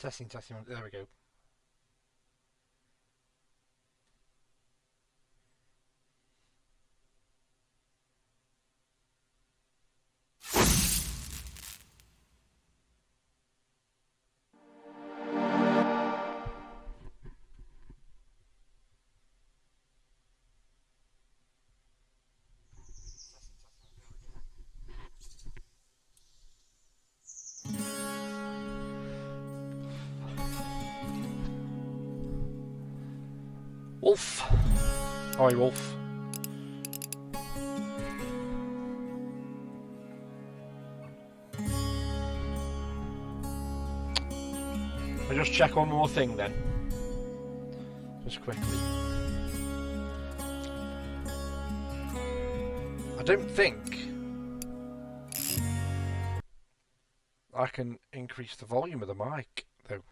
Testing, testing. There we go. Wolf. Hi, Wolf. I'll just check one more thing then. Just quickly. I don't think I can increase the volume of the mic, though.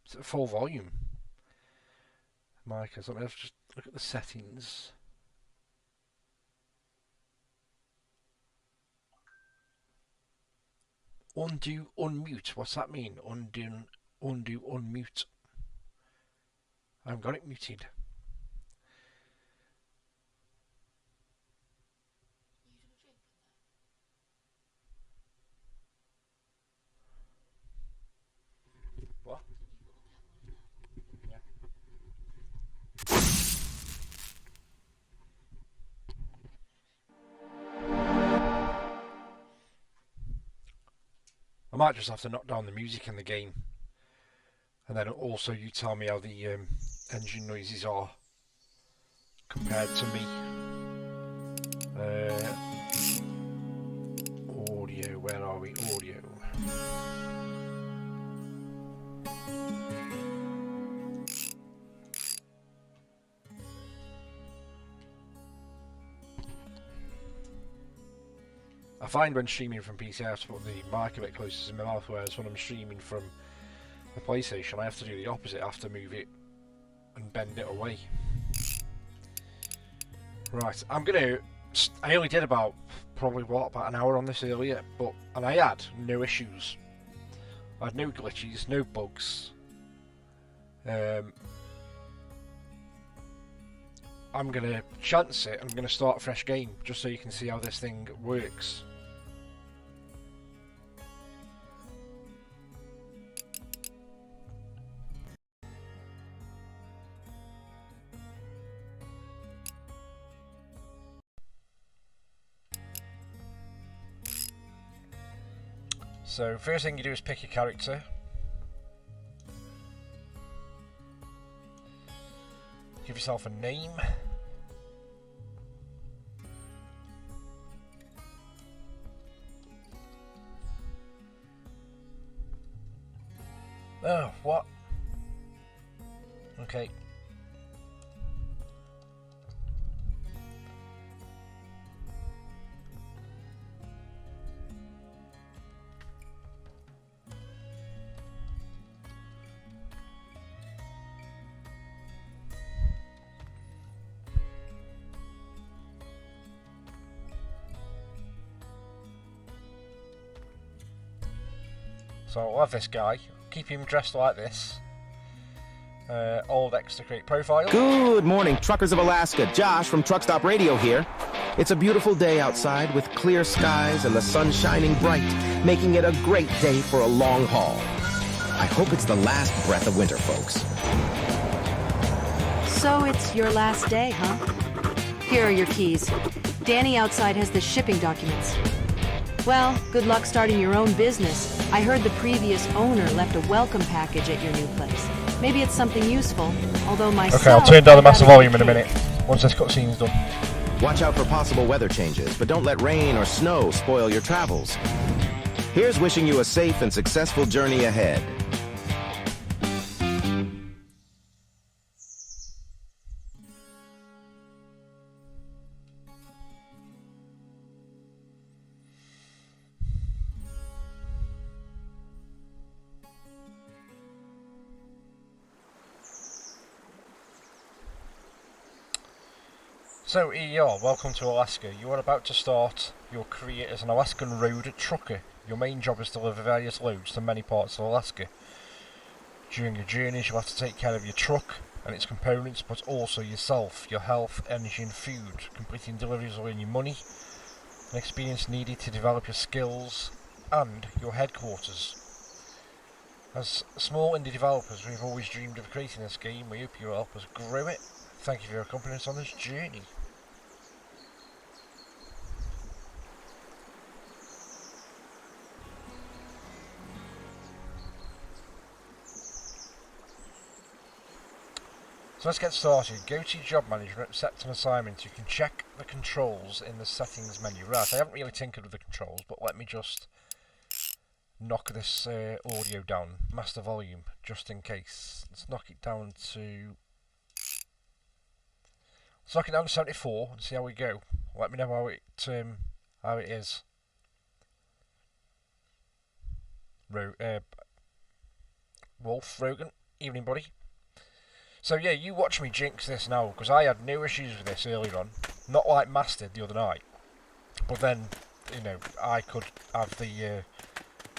It's at full volume. Mic, so let's just look at the settings. Undo, unmute. What's that mean? Undo, unmute. I haven't got it muted. What? Yeah. I might just have to knock down the music in the game. And then also you tell me how the engine noises are compared to me. Audio, where are we? Audio. I find when streaming from PC I have to put the mic a bit closer to my mouth, whereas when I'm streaming from the PlayStation I have to do the opposite, I have to move it and bend it away. Right, I only did about an hour on this earlier, and I had no issues. I had no glitches, no bugs. I'm gonna chance it. I'm gonna start a fresh game just so you can see how this thing works. So first thing you do is pick a character. Give yourself a name. Oh, what? Okay. So I'll have this guy, keep him dressed like this. Old X to create profile. Good morning, truckers of Alaska. Josh from Truck Stop Radio here. It's a beautiful day outside with clear skies and the sun shining bright, making it a great day for a long haul. I hope it's the last breath of winter, folks. So it's your last day, huh? Here are your keys. Danny outside has the shipping documents. Well, good luck starting your own business. I heard the previous owner left a welcome package at your new place. Maybe it's something useful, although myself... Okay, I'll turn down the massive volume in a minute, once this cutscene's done. Watch out for possible weather changes, but don't let rain or snow spoil your travels. Here's wishing you a safe and successful journey ahead. So here you are, welcome to Alaska. You are about to start your career as an Alaskan road trucker. Your main job is to deliver various loads to many parts of Alaska. During your journeys you'll have to take care of your truck and its components, but also yourself, your health, energy and food. Completing deliveries will earn you money, an experience needed to develop your skills and your headquarters. As small indie developers, we've always dreamed of creating this game. We hope you'll help us grow it. Thank you for your accompanying us on this journey. So let's get started. Go to job management, set an assignment. You can check the controls in the settings menu. Right, I haven't really tinkered with the controls, but let me just knock this audio down. Master volume, just in case. Let's knock it down to... Let's knock it down to 74 and see how we go. Let me know how it is. Wolf, Rogan, evening buddy. So yeah, you watch me jinx this now, because I had no issues with this earlier on. Not like Mass did the other night. But then, you know, I could have the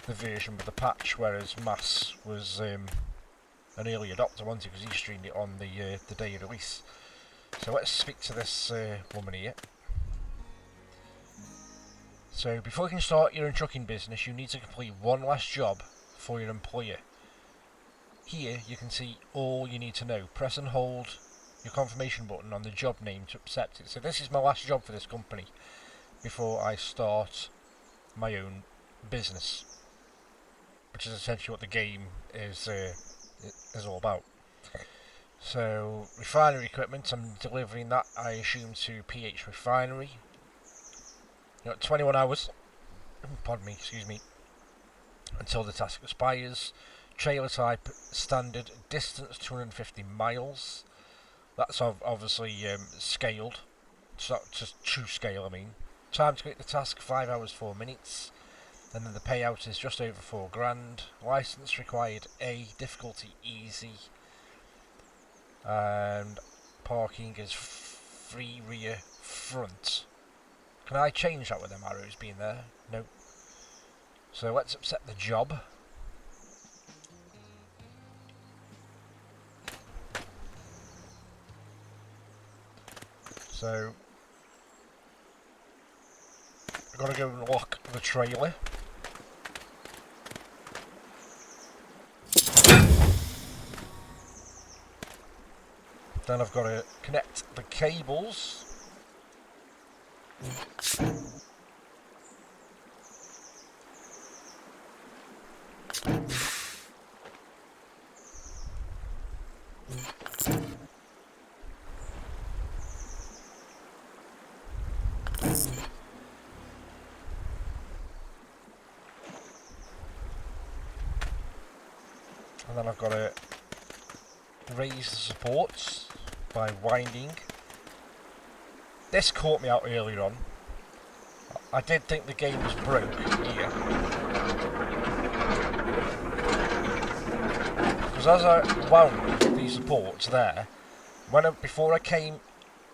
version with the patch, whereas Mass was an early adopter, wasn't he? Because he streamed it on the day of release. So let's speak to this woman here. So before you can start your own trucking business, you need to complete one last job for your employer. Here you can see all you need to know. Press and hold your confirmation button on the job name to accept it. So this is my last job for this company before I start my own business, which is essentially what the game is all about. So refinery equipment, I'm delivering that, I assume, to PH Refinery. You got 21 hours, pardon me, excuse me, until the task expires. Trailer type standard, distance 250 miles. That's obviously scaled. It's not just true scale, I mean. Time to complete the task 5 hours 4 minutes, and then the payout is just over $4,000. License required A, difficulty easy, and parking is free rear front. Can I change that with them arrows being there? No. So let's accept the job. So, I've got to go and lock the trailer. Then I've got to connect the cables. And then I've got to raise the supports by winding. This caught me out earlier on. I did think the game was broke here, because as I wound these supports there, before I came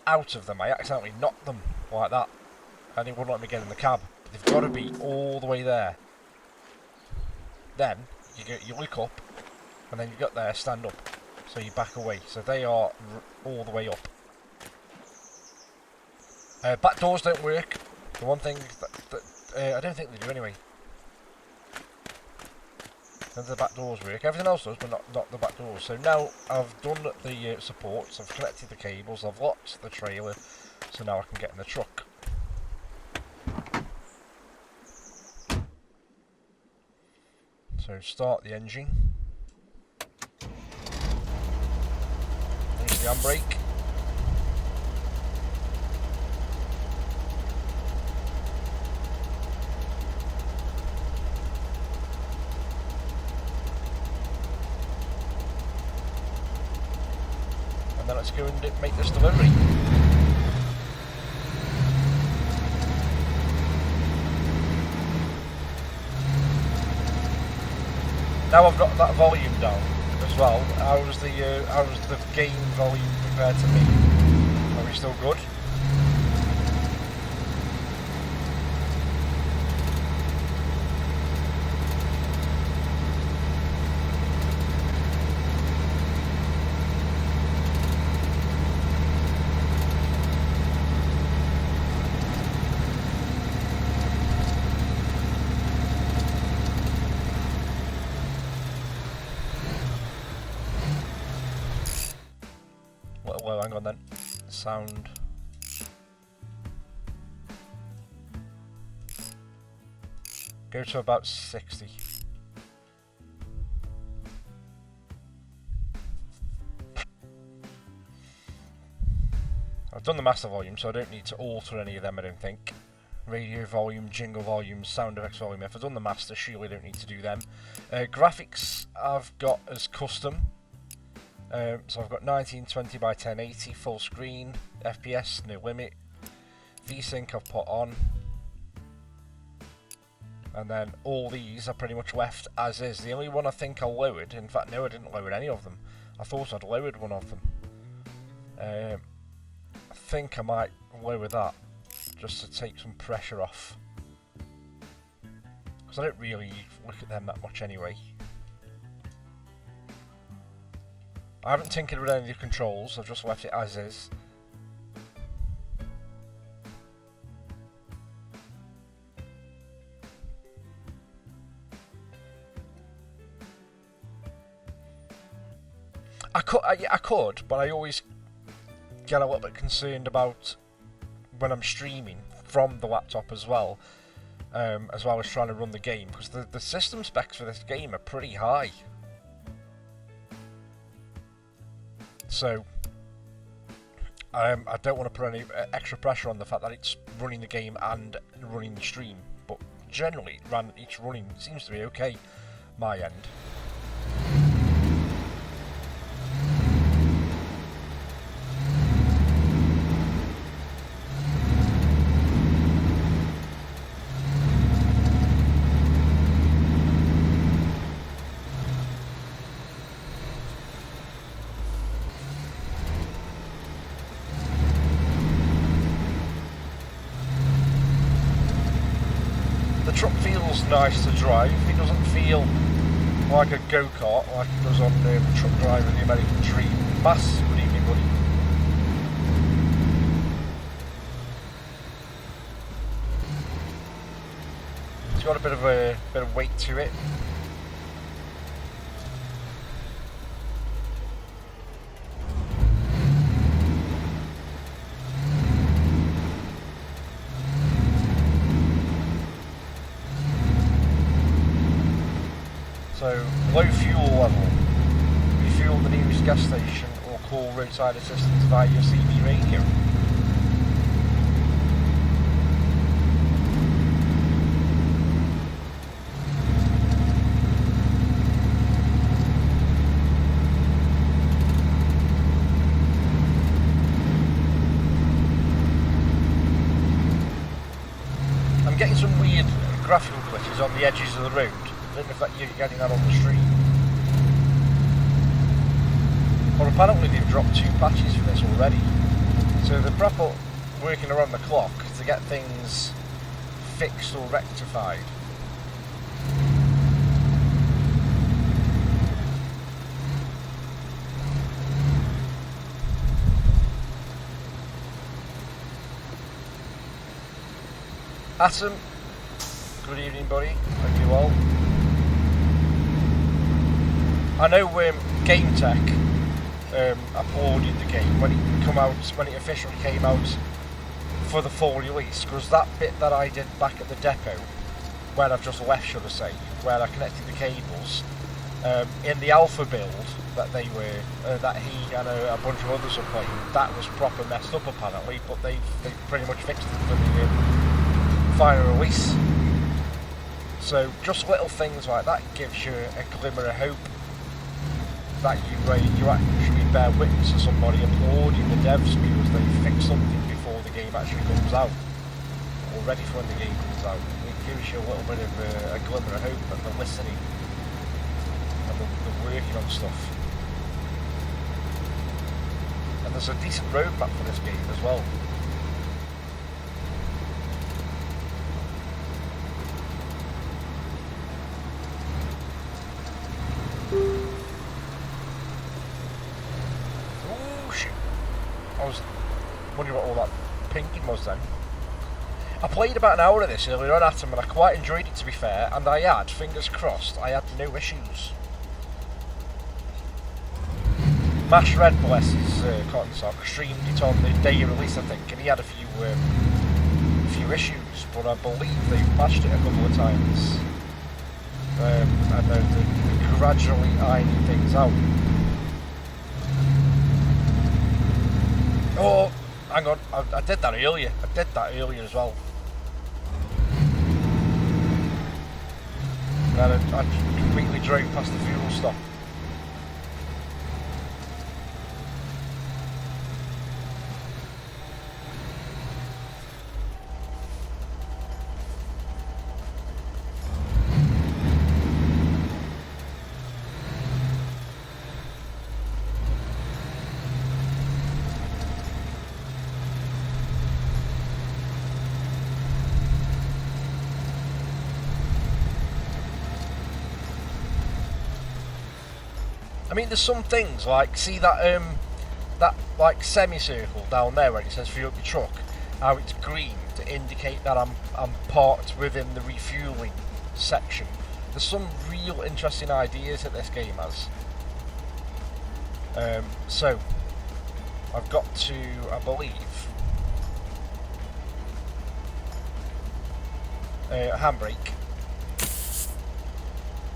out of them, I accidentally knocked them like that, and it wouldn't let me get in the cab. They've got to be all the way there. Then you look up, and then you got there, stand up, so you back away. So they are all the way up. Back doors don't work. The one thing that I don't think they do anyway. None of the back doors work. Everything else does, but not the back doors. So now I've done the supports, I've connected the cables, I've locked the trailer, so now I can get in the truck. So start the engine. Use the handbrake. And then let's go and make this delivery. Now I've got that volume down as well. How's the game volume compared to me? Are we still good? sound. Go to about 60. I've done the master volume, so I don't need to alter any of them, I don't think. Radio volume, jingle volume, sound effects volume. If I've done the master, surely I don't need to do them. Graphics I've got as custom. So I've got 1920 by 1080, full screen, FPS, no limit. VSync I've put on. And then all these are pretty much left as is. The only one I think I lowered, in fact no, I didn't lower any of them. I thought I'd lowered one of them. I think I might lower that, just to take some pressure off. Because I don't really look at them that much anyway. I haven't tinkered with any of the controls, I've just left it as is. I could, but I always get a little bit concerned about when I'm streaming from the laptop as well as trying to run the game, because the system specs for this game are pretty high. So I don't want to put any extra pressure on the fact that it's running the game and running the stream, but generally it's running seems to be okay my end. Nice to drive. It doesn't feel like a go-kart like it does on Truck Driver the American Dream. Mass, good evening, buddy. It's got a bit of weight to it. So, low fuel level. Refuel the nearest gas station or call roadside assistance via your CB radio. I'm getting some weird graphical glitches on the edges of the road. I don't know if that you're getting that on the stream. Well, apparently they've dropped 2 patches for this already. So they're proper working around the clock to get things fixed or rectified. Atom, good evening, buddy. Hope you're well. I know Game Tech applauded the game when it officially came out for the full release, because that bit that I did back at the depot, where I've just left, should I say, where I connected the cables, in the alpha build that they were, that he and a bunch of others are playing, that was proper messed up apparently, but they've pretty much fixed it for the final release. So just little things like that gives you a glimmer of hope that you actually bear witness to somebody applauding the devs because they fixed something before the game actually comes out, or ready for when the game comes out. It gives you a little bit of a glimmer of hope and the listening and the working on stuff. And there's a decent roadmap for this game as well. I was wondering what all that pinging was then. I played about an hour of this earlier on Atom and I quite enjoyed it, to be fair, and I had, fingers crossed, I had no issues. Mash Red, bless his cotton sock, streamed it on the day of release, I think, and he had a few issues, but I believe they've patched it a couple of times. I know they're gradually ironing things out. Oh, hang on, I did that earlier. I did that earlier as well. And I completely drove past the fuel stop. I mean, there's some things like, see that that like semicircle down there where it says fuel up your truck, how it's green to indicate that I'm parked within the refueling section. There's some real interesting ideas that this game has. So I've got to, I believe, handbrake.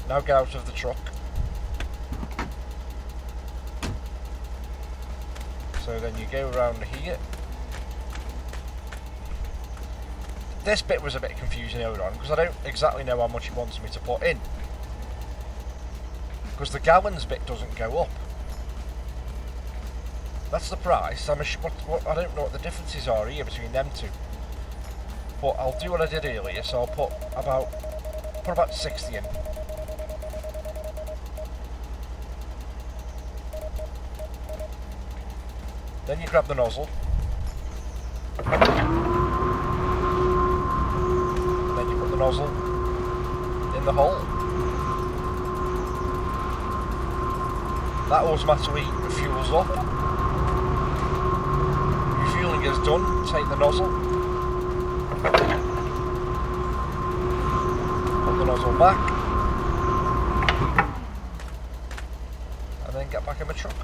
Now get out of the truck. So then you go around here. This bit was a bit confusing earlier on because I don't exactly know how much it wants me to put in. Because the gallons bit doesn't go up. That's the price. I don't know what the differences are here between them two. But I'll do what I did earlier, so I'll put about 60 in. Then you grab the nozzle. Then you put the nozzle in the hole. That automatically refuels up. Refueling is done. Take the nozzle. Put the nozzle back. And then get back in the truck.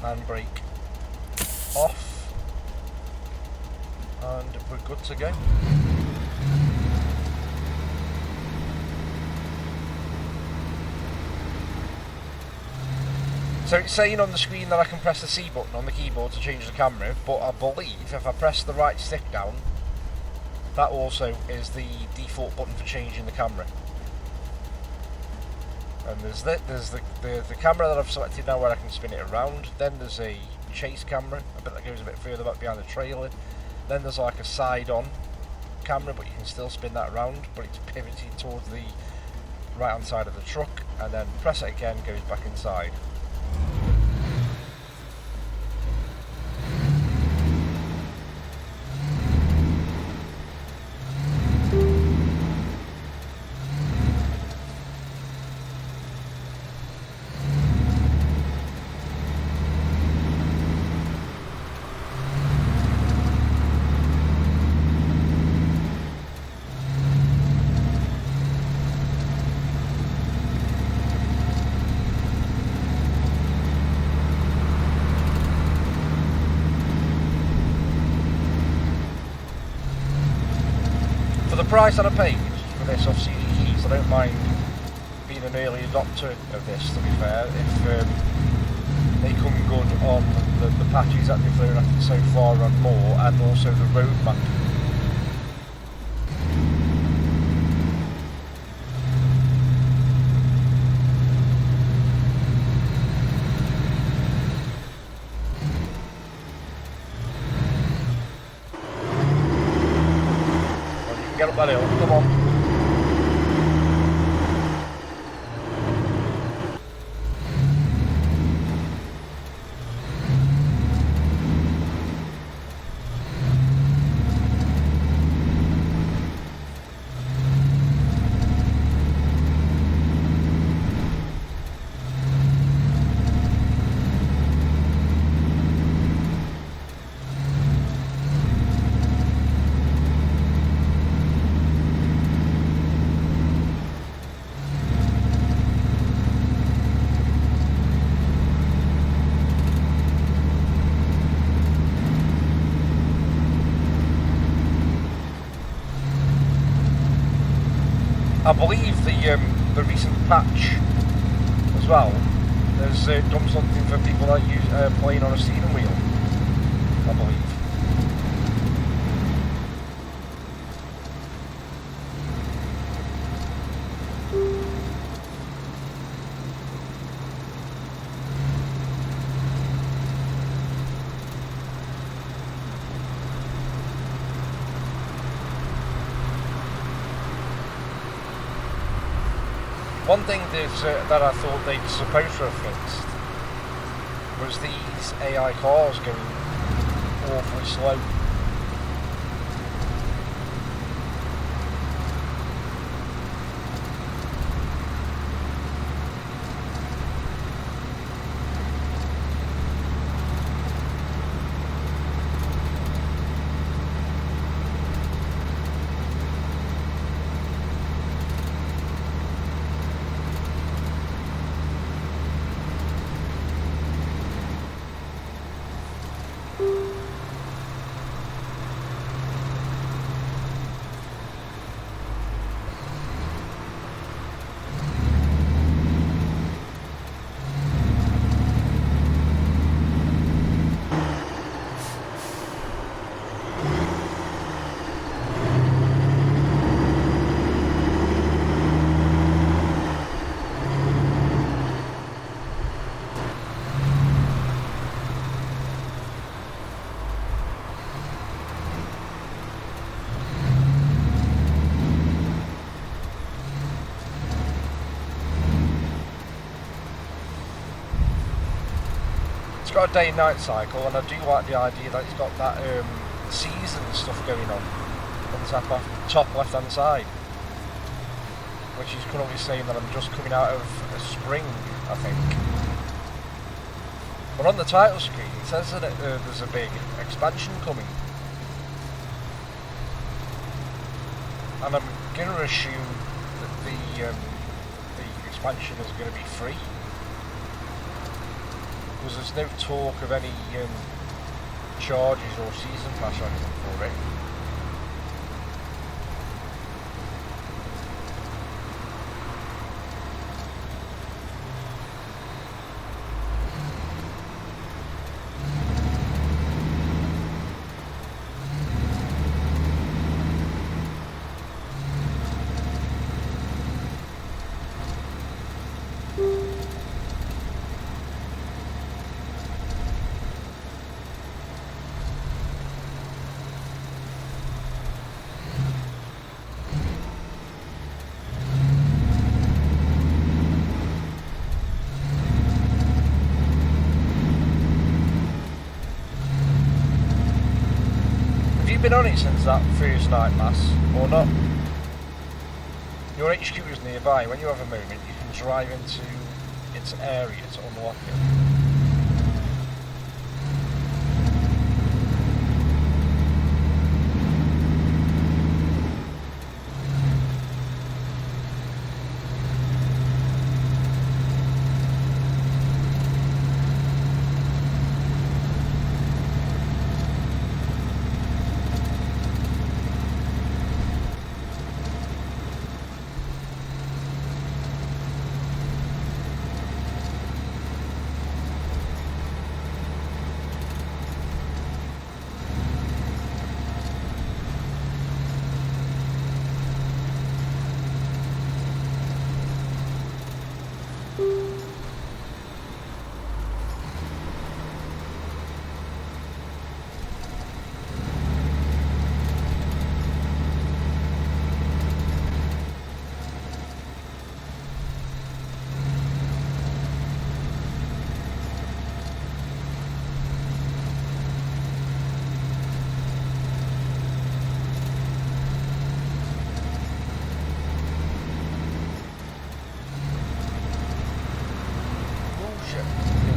Handbrake off, and we're good to go. So it's saying on the screen that I can press the C button on the keyboard to change the camera, but I believe if I press the right stick down, that also is the default button for changing the camera. And there's the camera that I've selected now where I can spin it around. Then there's a chase camera, a bit that goes a bit further back behind the trailer. Then there's like a side-on camera, but you can still spin that around, but it's pivoted towards the right-hand side of the truck. And then press it again, goes back inside. For the price that I paid for this off CD Keys, I don't mind being an early adopter of this, to be fair, if they come good on the patches that they've thrown at it so far on more, and also the roadmap. Get up that hill, come on. I believe the recent patch as well has done something for people that use playing on a steering wheel, I believe. One thing that I thought they'd supposed to have fixed was these AI cars going awfully slow. It's got a day and night cycle, and I do like the idea that it's got that season stuff going on the top left hand side, which is currently saying that I'm just coming out of a spring, I think. But on the title screen it says that there's a big expansion coming, and I'm going to assume that the expansion is going to be free, because there's no talk of any charges or season pass or anything for it. Been on it since that first night mass, or not? Your HQ is nearby. When you have a moment, you can drive into its area to unlock it.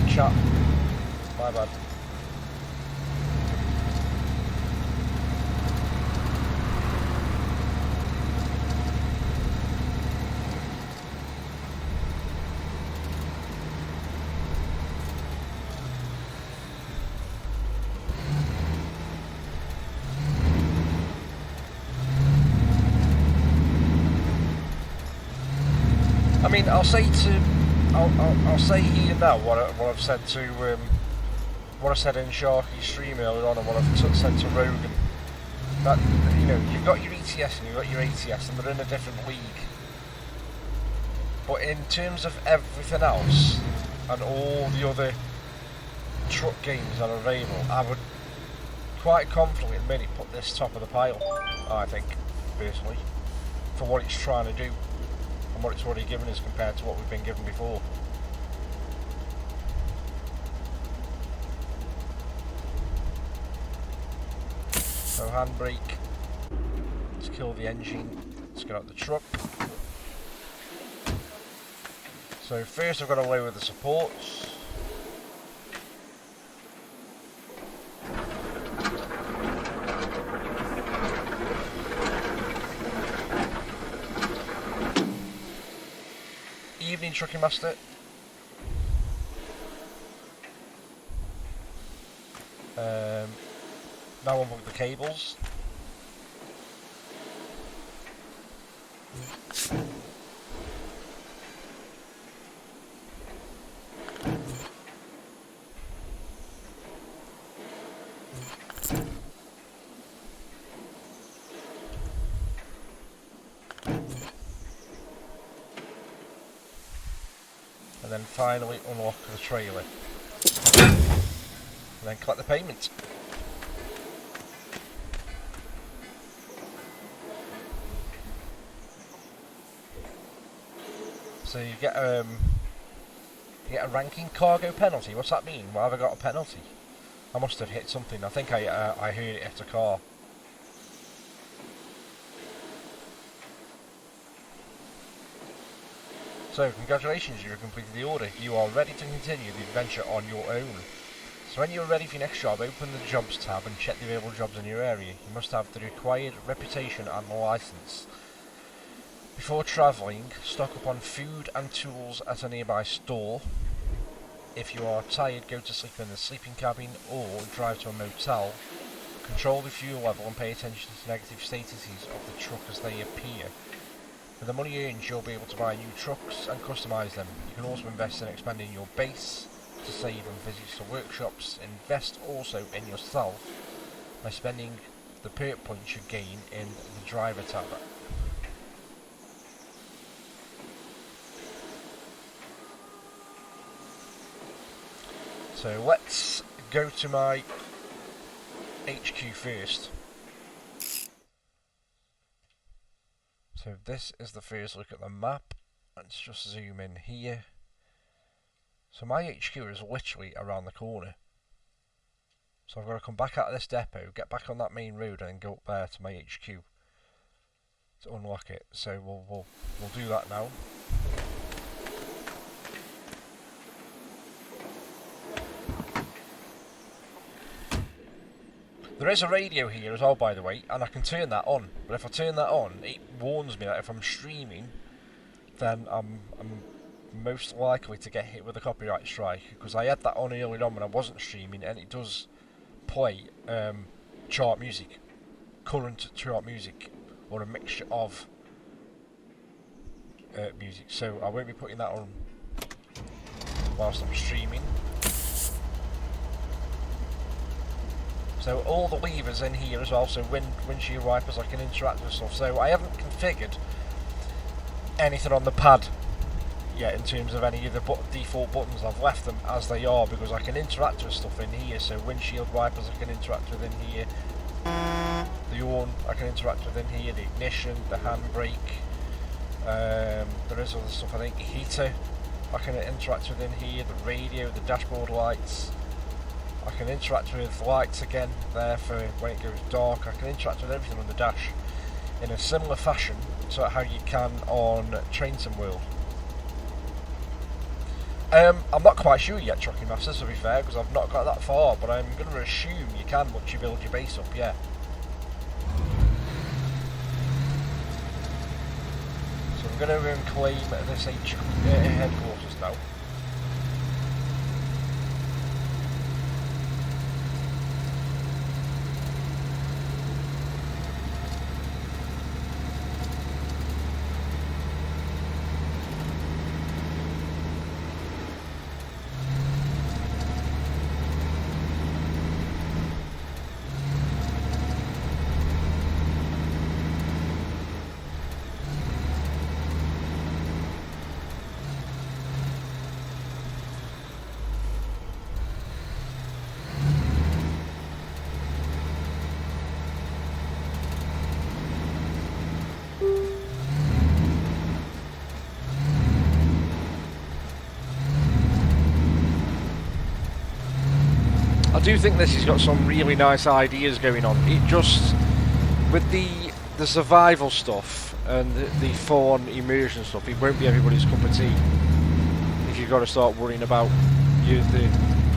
Shot. My bad. mean, I'll say here now what I've said to what I said in Sharky's stream earlier on, and what I've said to Rogan. That, you know, you've got your ETS and you've got your ATS, and they're in a different league. But in terms of everything else and all the other truck games that are available, I would quite confidently admit it put this top of the pile. I think, personally, for what it's trying to do and what it's already given us compared to what we've been given before. So handbrake, let's kill the engine, let's get out the truck. So first I've got to lower the supports. Evening, Trucking Master. Now unplug the cables. And then finally unlock the trailer. And then collect the payment. So you get a ranking cargo penalty. What's that mean? Why have I got a penalty? I must have hit something. I think I heard it hit a car. So congratulations, you have completed the order. You are ready to continue the adventure on your own. So when you are ready for your next job, open the jobs tab and check the available jobs in your area. You must have the required reputation and license. Before travelling, stock up on food and tools at a nearby store. If you are tired, go to sleep in the sleeping cabin or drive to a motel. Control the fuel level and pay attention to negative statuses of the truck as they appear. With the money earned, you'll be able to buy new trucks and customise them. You can also invest in expanding your base to save and visit some workshops. Invest also in yourself by spending the perk points you gain in the driver tab. So let's go to my HQ first. So this is the first look at the map. Let's just zoom in here. So my HQ is literally around the corner. So I've got to come back out of this depot, get back on that main road, and then go up there to my HQ to unlock it. So we'll do that now. There is a radio here as well, by the way, and I can turn that on. But if I turn that on, it warns me that if I'm streaming, then I'm most likely to get hit with a copyright strike, because I had that on earlier on when I wasn't streaming, and it does play chart music, current chart music, or a mixture of music. So I won't be putting that on whilst I'm streaming. So all the levers in here as well, so windshield wipers, I can interact with stuff. So I haven't configured anything on the pad yet in terms of any of the default buttons. I've left them as they are because I can interact with stuff in here. So windshield wipers I can interact with in here. The horn I can interact with in here. The ignition, the handbrake. There is other stuff, I think. Heater I can interact with in here. The radio, the dashboard lights. I can interact with lights again there for when it goes dark. I can interact with everything on the dash in a similar fashion to how you can on Trainsim World. I'm not quite sure yet, Trucking Masters, to be fair, because I've not got that far, but I'm going to assume you can once you build your base up, yeah. So I'm going to go and claim this headquarters now. I do think this has got some really nice ideas going on. It just, with the survival stuff and the full-on immersion stuff, it won't be everybody's cup of tea. If you've got to start worrying about the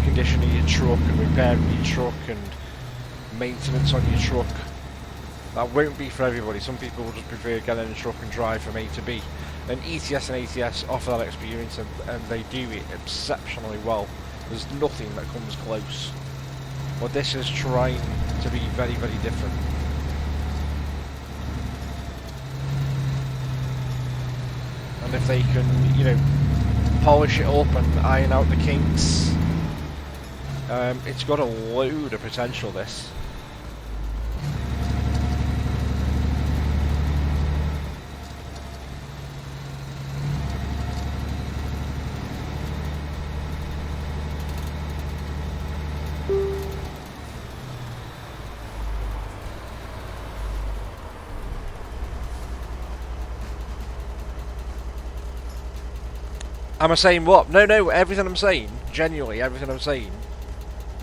condition of your truck and repairing your truck and maintenance on your truck, that won't be for everybody. Some people will just prefer getting in a truck and drive from A to B. And ETS and ATS offer that experience, and they do it exceptionally well. There's nothing that comes close. But this is trying to be very, very different. And if they can, you know, polish it up and iron out the kinks, it's got a load of potential, this. Am I saying what? No, everything I'm saying, genuinely, everything I'm saying.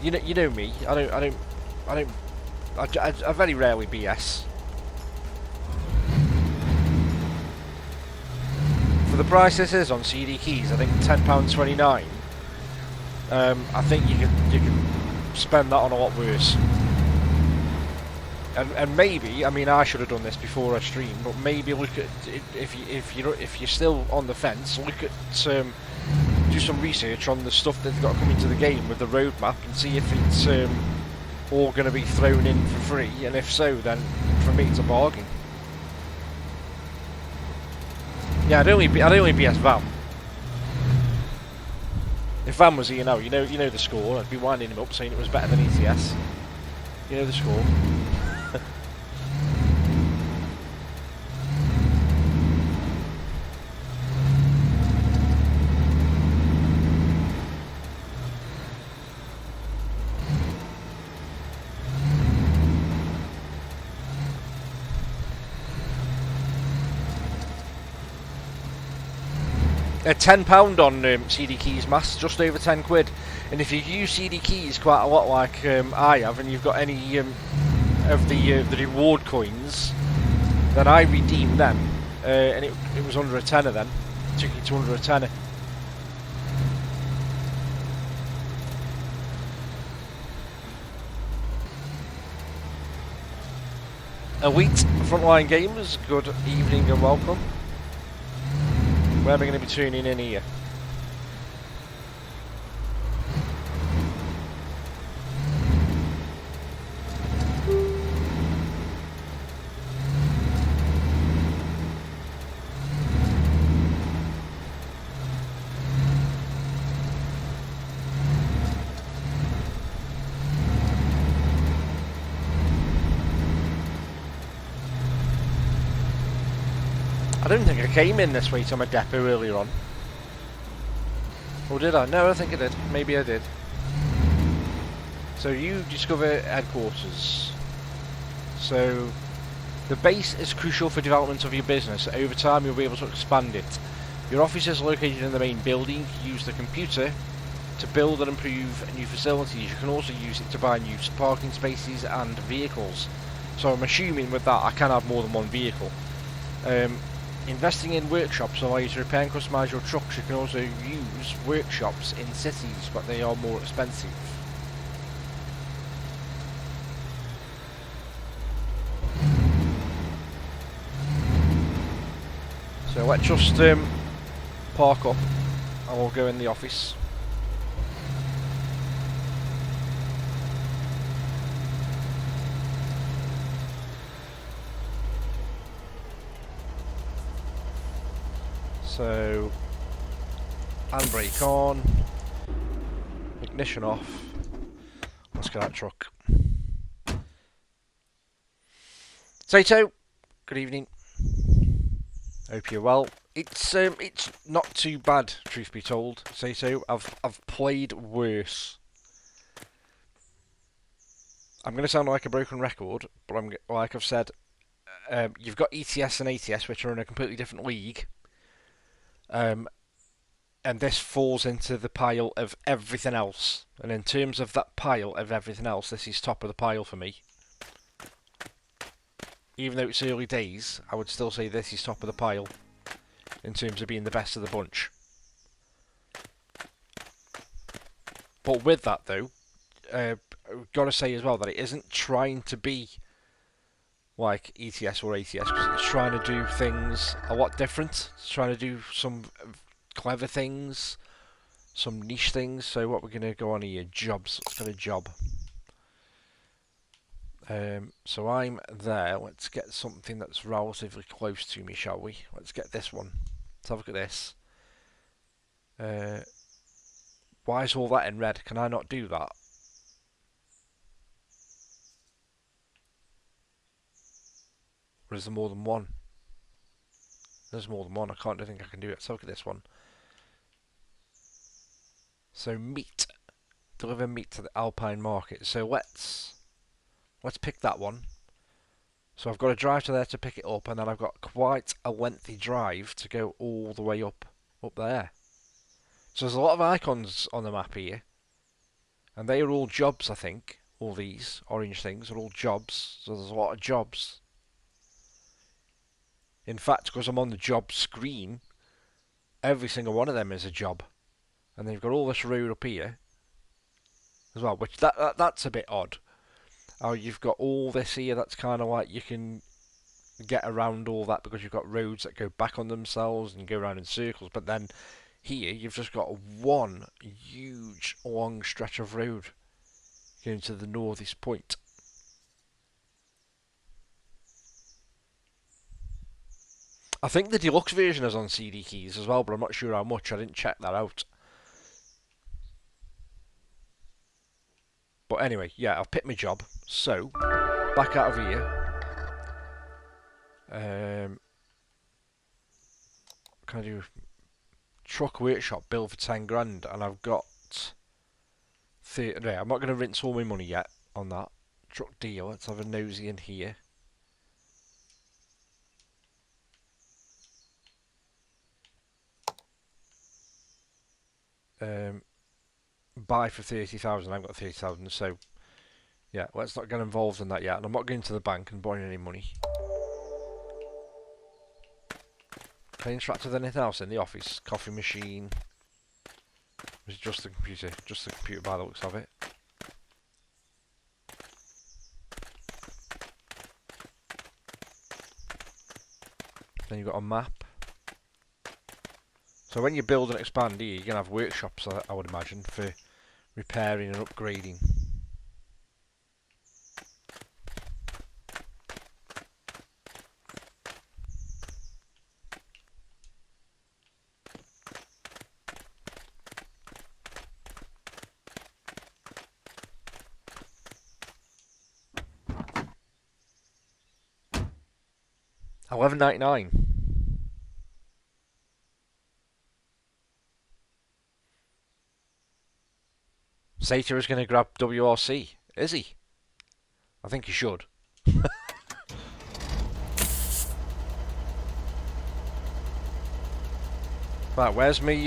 You know me. I very rarely BS. For the price this is on CD keys, I think £10.29. I think you could spend that on a lot worse. And maybe, I mean, I should have done this before I streamed, but maybe look at, if you're still on the fence, look at do some research on the stuff that's got to come into the game with the roadmap and see if it's all going to be thrown in for free, and if so, then for me it's a bargain. Yeah, I'd only BS Vam. If Van was here now, you know the score. I'd be winding him up saying it was better than ETS. You know the score. £10 on CD keys mass, just over 10 quid. And if you use CD keys quite a lot like I have, and you've got any of the reward coins, then I redeemed them, and it was under a tenner then. Took it to under a tenner. Elite Frontline Gamers, good evening and welcome. Where am I going to be tuning in here? I don't think I came in this way to my depot earlier on. Or did I? No, I think I did. Maybe I did. So you discover headquarters. So the base is crucial for development of your business. Over time you'll be able to expand it. Your office is located in the main building. Use the computer to build and improve new facilities. You can also use it to buy new parking spaces and vehicles. So I'm assuming with that I can have more than one vehicle. Investing in workshops allow you to repair and customise your trucks. You can also use workshops in cities, but they are more expensive. So let's just park up and we'll go in the office. So, handbrake on, ignition off, let's get that truck. Sato, good evening, hope you're well. It's not too bad, truth be told, Sato. I've played worse. I'm going to sound like a broken record, but like I've said, you've got ETS and ATS, which are in a completely different league. And this falls into the pile of everything else. And in terms of that pile of everything else, this is top of the pile for me. Even though it's early days, I would still say this is top of the pile in terms of being the best of the bunch. But with that though, I've got to say as well that it isn't trying to be like ETS or ATS, because it's trying to do things a lot different. It's trying to do some clever things, some niche things. So what we're going to go on here, jobs. Let's get a job. So I'm there. Let's get something that's relatively close to me, shall we? Let's get this one. Let's have a look at this. Why is all that in red? Can I not do that? Or is there more than one? There's more than one. I can't think I can do it. Let's have a look at this one. So meat. Deliver meat to the Alpine market. So let's pick that one. So I've got to drive to there to pick it up, and then I've got quite a lengthy drive to go all the way up there. So there's a lot of icons on the map here, and they are all jobs, I think. All these orange things are all jobs, so there's a lot of jobs. In fact, because I'm on the job screen, every single one of them is a job. And they've got all this road up here as well, which that's a bit odd. Oh, you've got all this here that's kind of like you can get around all that because you've got roads that go back on themselves and go around in circles, but then here you've just got one huge long stretch of road going to the northeast point. I think the deluxe version is on CD keys as well, but I'm not sure how much. I didn't check that out. But anyway, yeah, I've picked my job. So, back out of here. Can I do truck workshop bill for 10 grand? And I've got 30. No, I'm not going to rinse all my money yet on that. Truck deal. Let's have a nosy in here. Buy for 30,000. I've got 30,000, so yeah, let's not get involved in that yet. And I'm not going to the bank and borrowing any money. Can I interact with anything else in the office? Coffee machine. It's just the computer. Just the computer by the looks of it. Then you've got a map. So when you build and expand here, you're going to have workshops, I would imagine, for repairing and upgrading. $11.99. Sater is going to grab WRC. Is he? I think he should. Right, where's me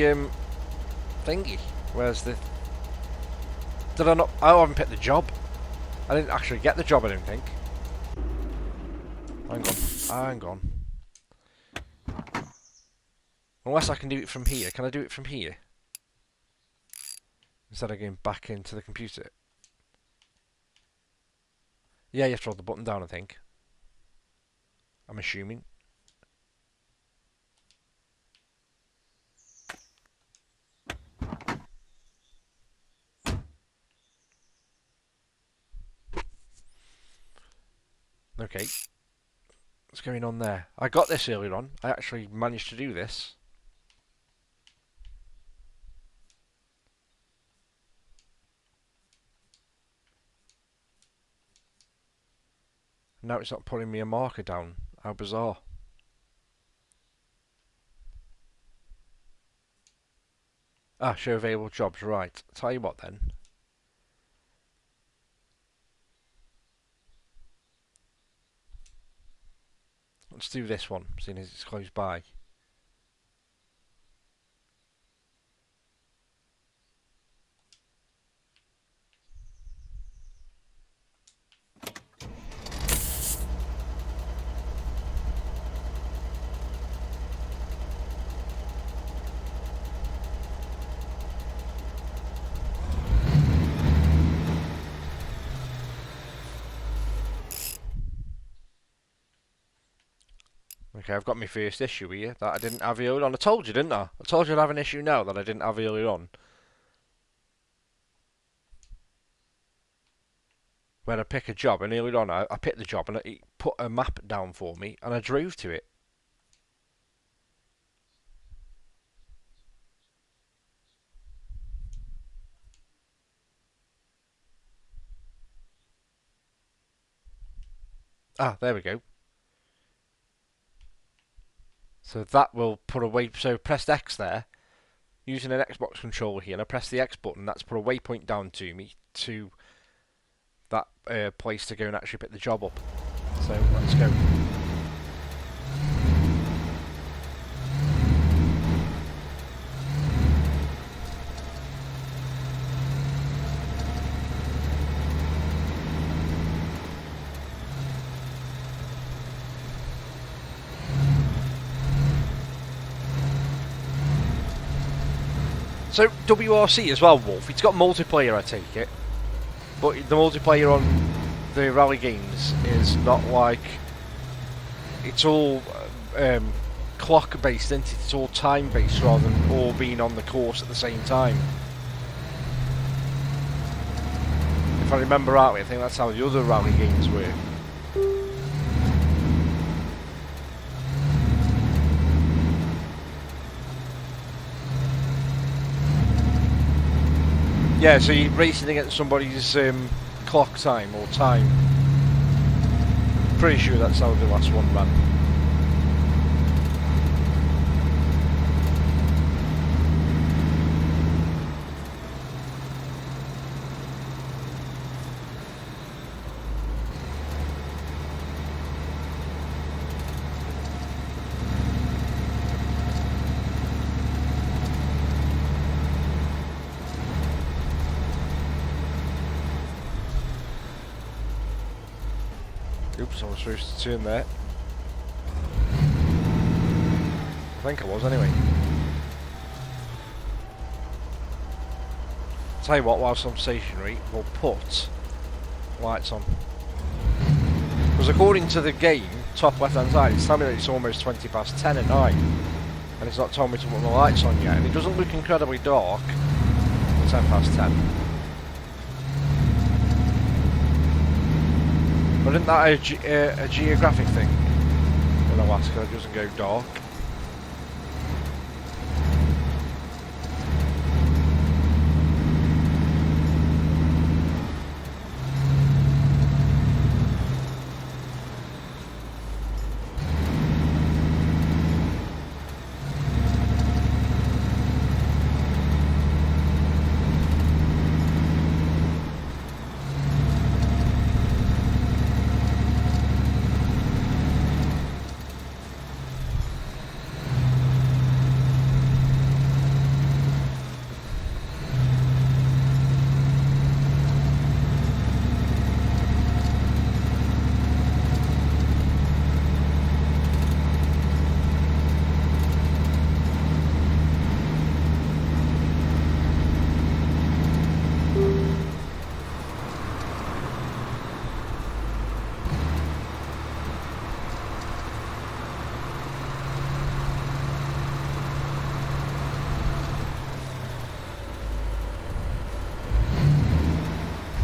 thingy? Where's the... Did I not... I haven't picked the job. I didn't actually get the job, I don't think. Hang on. Hang on. Unless I can do it from here. Can I do it from here? Instead of going back into the computer. Yeah, you have to hold the button down, I think. I'm assuming. Okay. What's going on there? I got this earlier on. I actually managed to do this. Now it's not putting me a marker down. How bizarre. Ah, show available jobs. Right. Tell you what then. Let's do this one, seeing as it's close by. Okay, I've got my first issue here that I didn't have earlier on. I told you, didn't I? I told you I'd have an issue now that I didn't have earlier on. When I pick a job, and earlier on I picked the job and it put a map down for me and I drove to it. Ah, there we go. So that will put a waypoint. So pressed X there, using an Xbox controller here, and I press the X button. That's put a waypoint down to me to that place to go and actually pick the job up. So let's go. So WRC as well, Wolf. It's got multiplayer, I take it, but the multiplayer on the rally games is not like it's all clock based, isn't it? It's all time based rather than all being on the course at the same time. If I remember rightly, I think that's how the other rally games work. Yeah, so you're racing against somebody's clock time or time. Pretty sure that's how the last one ran. Oops, I was supposed to turn there. I think I was anyway. Tell you what, whilst I'm stationary, we'll put lights on. Because according to the game, top left hand side, it's telling me that it's almost 20 past 10 at night. And it's not telling me to put my lights on yet. And it doesn't look incredibly dark for 10 past 10. But isn't that a geographic thing in Alaska? It doesn't go dark.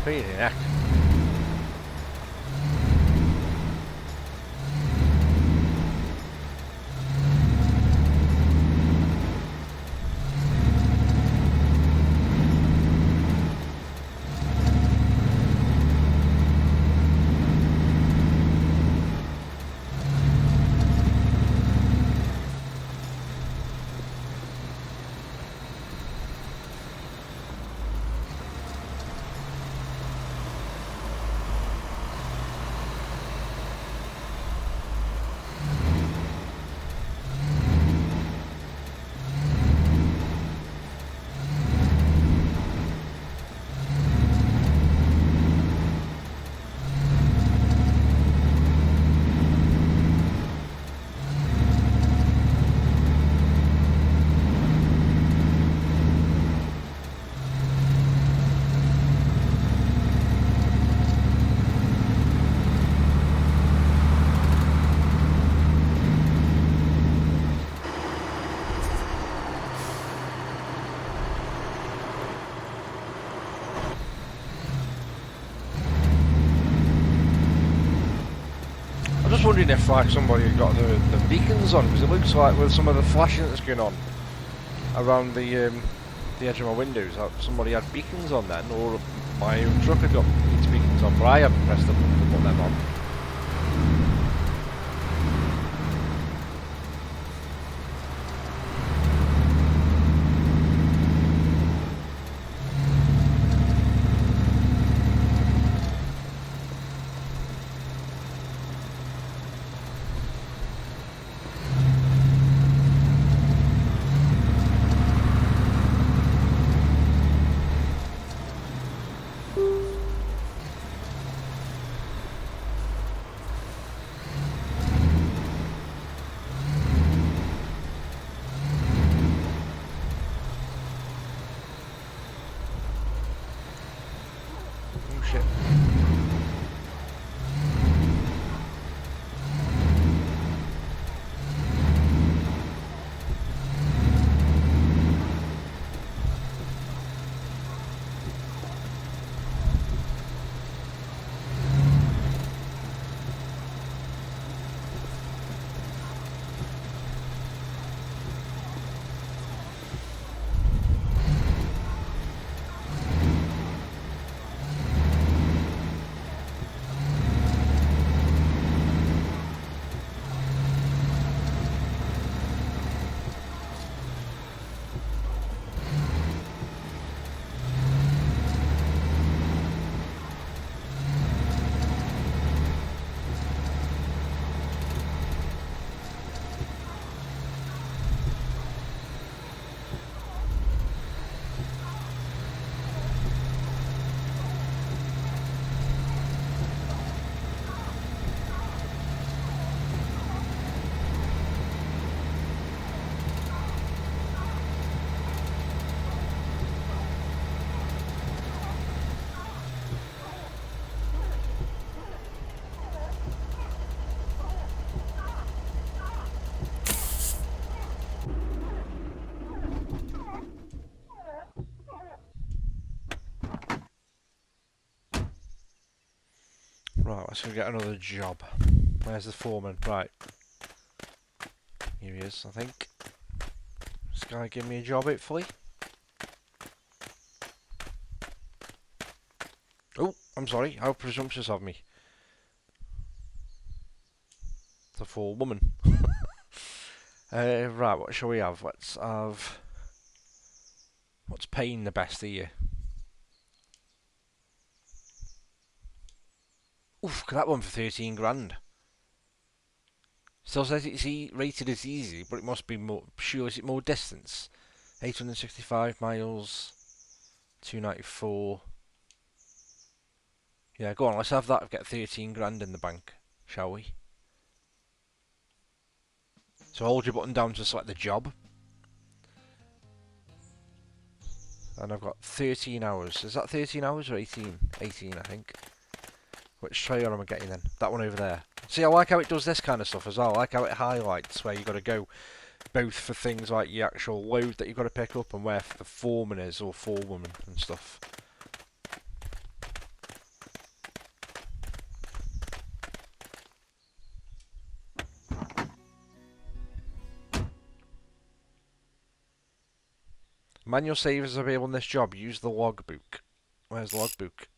Yeah. wondering if like somebody had got the beacons on, because it looks like with some of the flashing that's going on around the edge of my windows, that somebody had beacons on then, or my own truck had got its beacons on, but I haven't pressed the button to put them on. Shit. Right, let's go get another job. Where's the foreman? Right. Here he is, I think. This guy give me a job, hopefully. Oh, I'm sorry. How presumptuous of me. It's a full woman. Right, what shall we have? Let's have... What's paying the best here? Oof, that one for 13 grand. Still says it's rated as easy, but it must be more... Sure, is it more distance? 865 miles. 294. Yeah, go on, let's have that. Get 13 grand in the bank, shall we? So hold your button down to select the job. And I've got 13 hours. Is that 13 hours or 18? 18, I think. Which trailer am I getting then? That one over there. See, I like how it does this kind of stuff as well. I like how it highlights where you've got to go, both for things like the actual load that you've got to pick up and where the foreman is or forewoman and stuff. Manual savers available in this job. Use the logbook. Where's the logbook?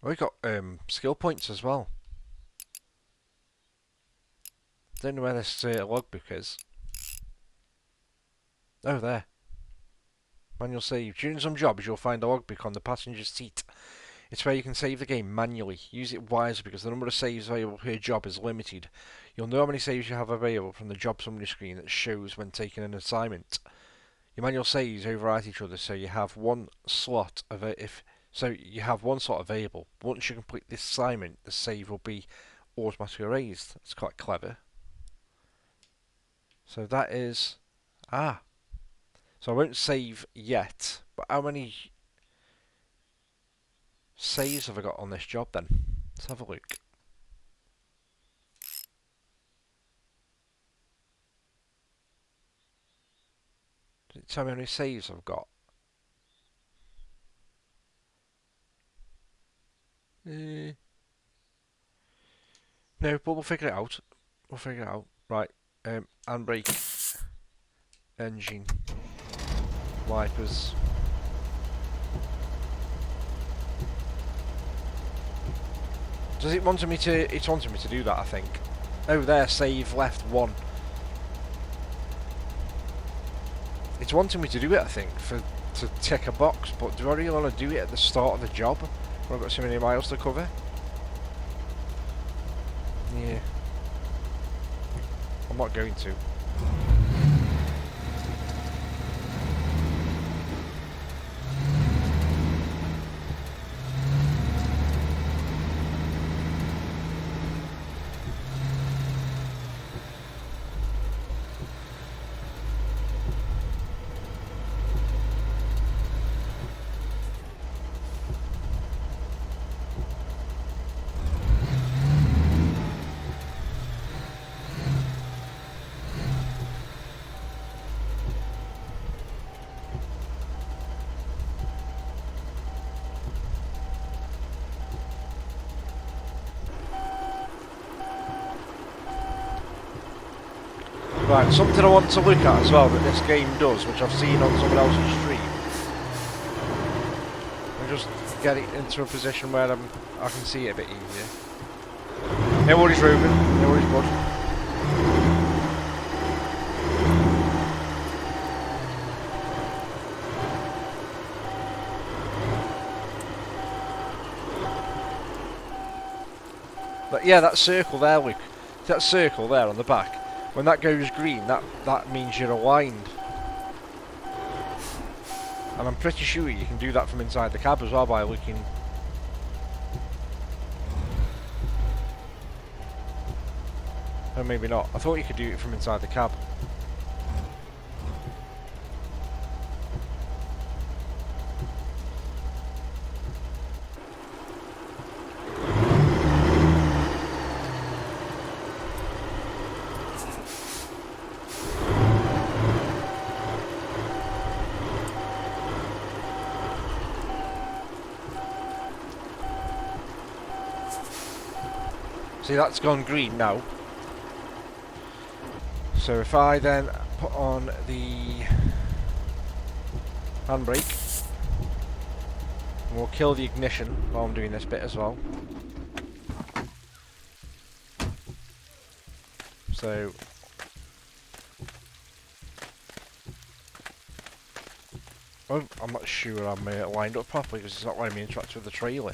Oh, we got skill points as well. Don't know where this logbook is. Oh, there. Manual save. During some jobs, you'll find a logbook on the passenger's seat. It's where you can save the game manually. Use it wisely because the number of saves available per job is limited. You'll know how many saves you have available from the job summary screen that shows when taking an assignment. Your manual saves overwrite each other, so you have one slot available. Once you complete this assignment, the save will be automatically erased. It's quite clever. So that is... Ah. So I won't save yet, but how many saves have I got on this job then? Let's have a look. tell me how many saves I've got? No, but we'll figure it out. We'll figure it out. Right. Handbrake, engine, wipers. Does it want me to? It's wanting me to do that, I think. Oh, there, save left 1. It's wanting me to do it, I think, to tick a box. But do I really want to do it at the start of the job when I've got so many miles to cover? Yeah, I'm not going to. Right, something I want to look at as well that this game does, which I've seen on someone else's stream. And just get it into a position where I can see it a bit easier. No worries, Ruben. No worries, bud. But yeah, that circle there, Luke. That circle there on the back. When that goes green, that means you're aligned. And I'm pretty sure you can do that from inside the cab as well by looking. Or maybe not. I thought you could do it from inside the cab. See, that's gone green now. So if I then put on the handbrake, we'll kill the ignition while I'm doing this bit as well. So oh, I'm not sure I'm lined up properly because it's not letting me interact with the trailer.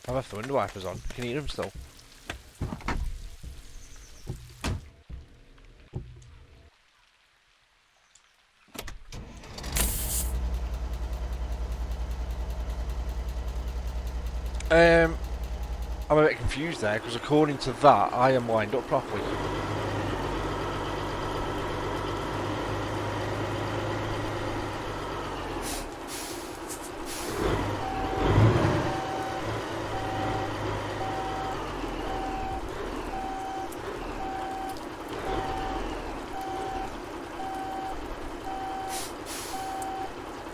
I've left the window wipers on. Can you hear them still? I'm a bit confused there because according to that, I am lined up properly.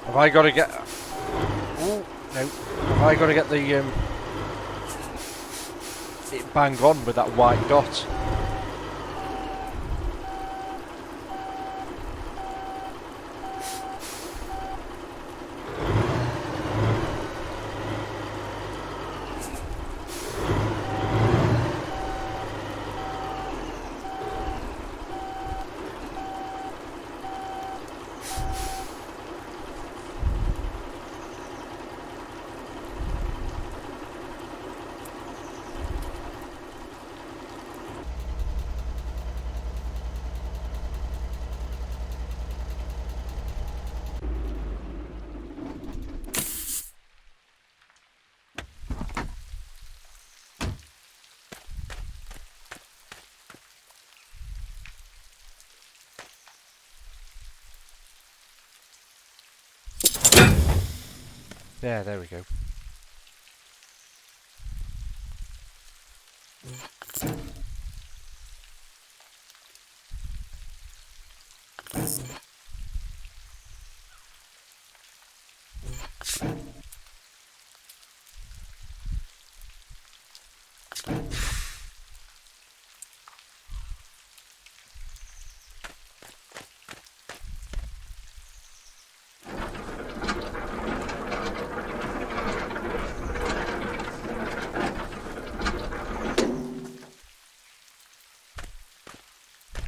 Have I got to get? Ooh, no. Have I got to get the it bang on with that white dot? Yeah, there we go.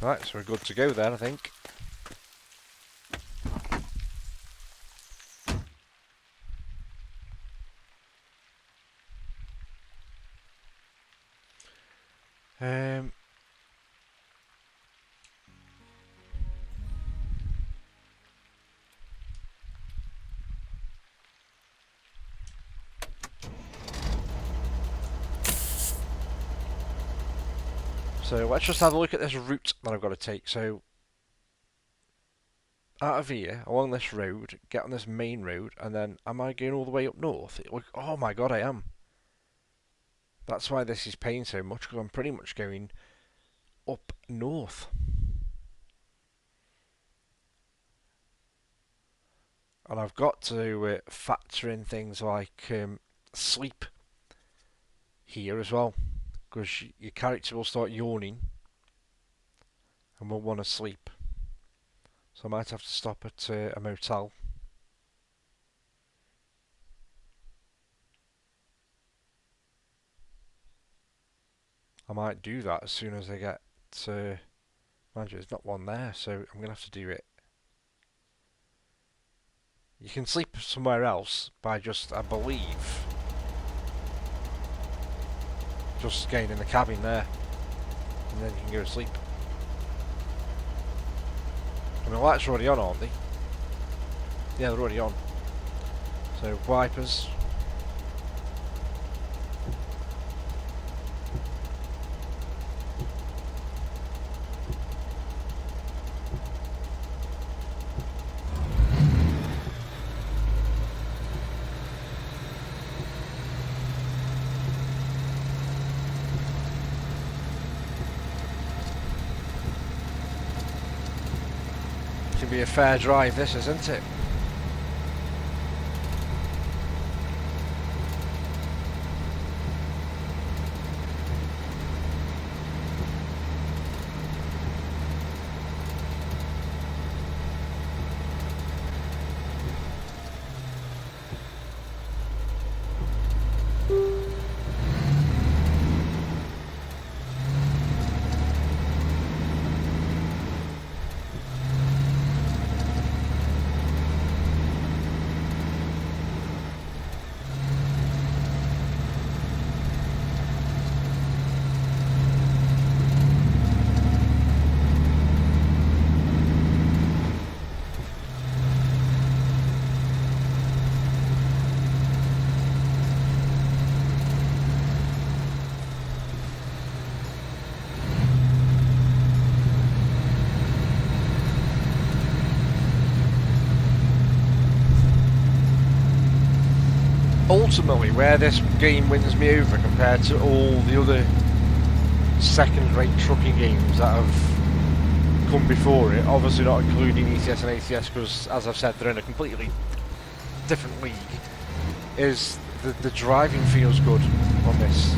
Right, so we're good to go then, I think. So let's just have a look at this route that I've got to take. So out of here, along this road, get on this main road, and then am I going all the way up north? Oh my god, I am. That's why this is paying so much, because I'm pretty much going up north. And I've got to factor in things like sleep here as well, because your character will start yawning and will want to sleep. So I might have to stop at a motel. I might do that as soon as I get mind you, there's not one there, so I'm going to have to do it. You can sleep somewhere else by just, I believe, just getting in the cabin there, and then you can go to sleep. I mean, the lights are already on, aren't they? Yeah, they're already on. So, wipers. Can be a fair drive, this, isn't it? Ultimately, where this game wins me over compared to all the other second-rate trucking games that have come before it, obviously not including ETS and ATS because, as I've said, they're in a completely different league, is the driving feels good on this.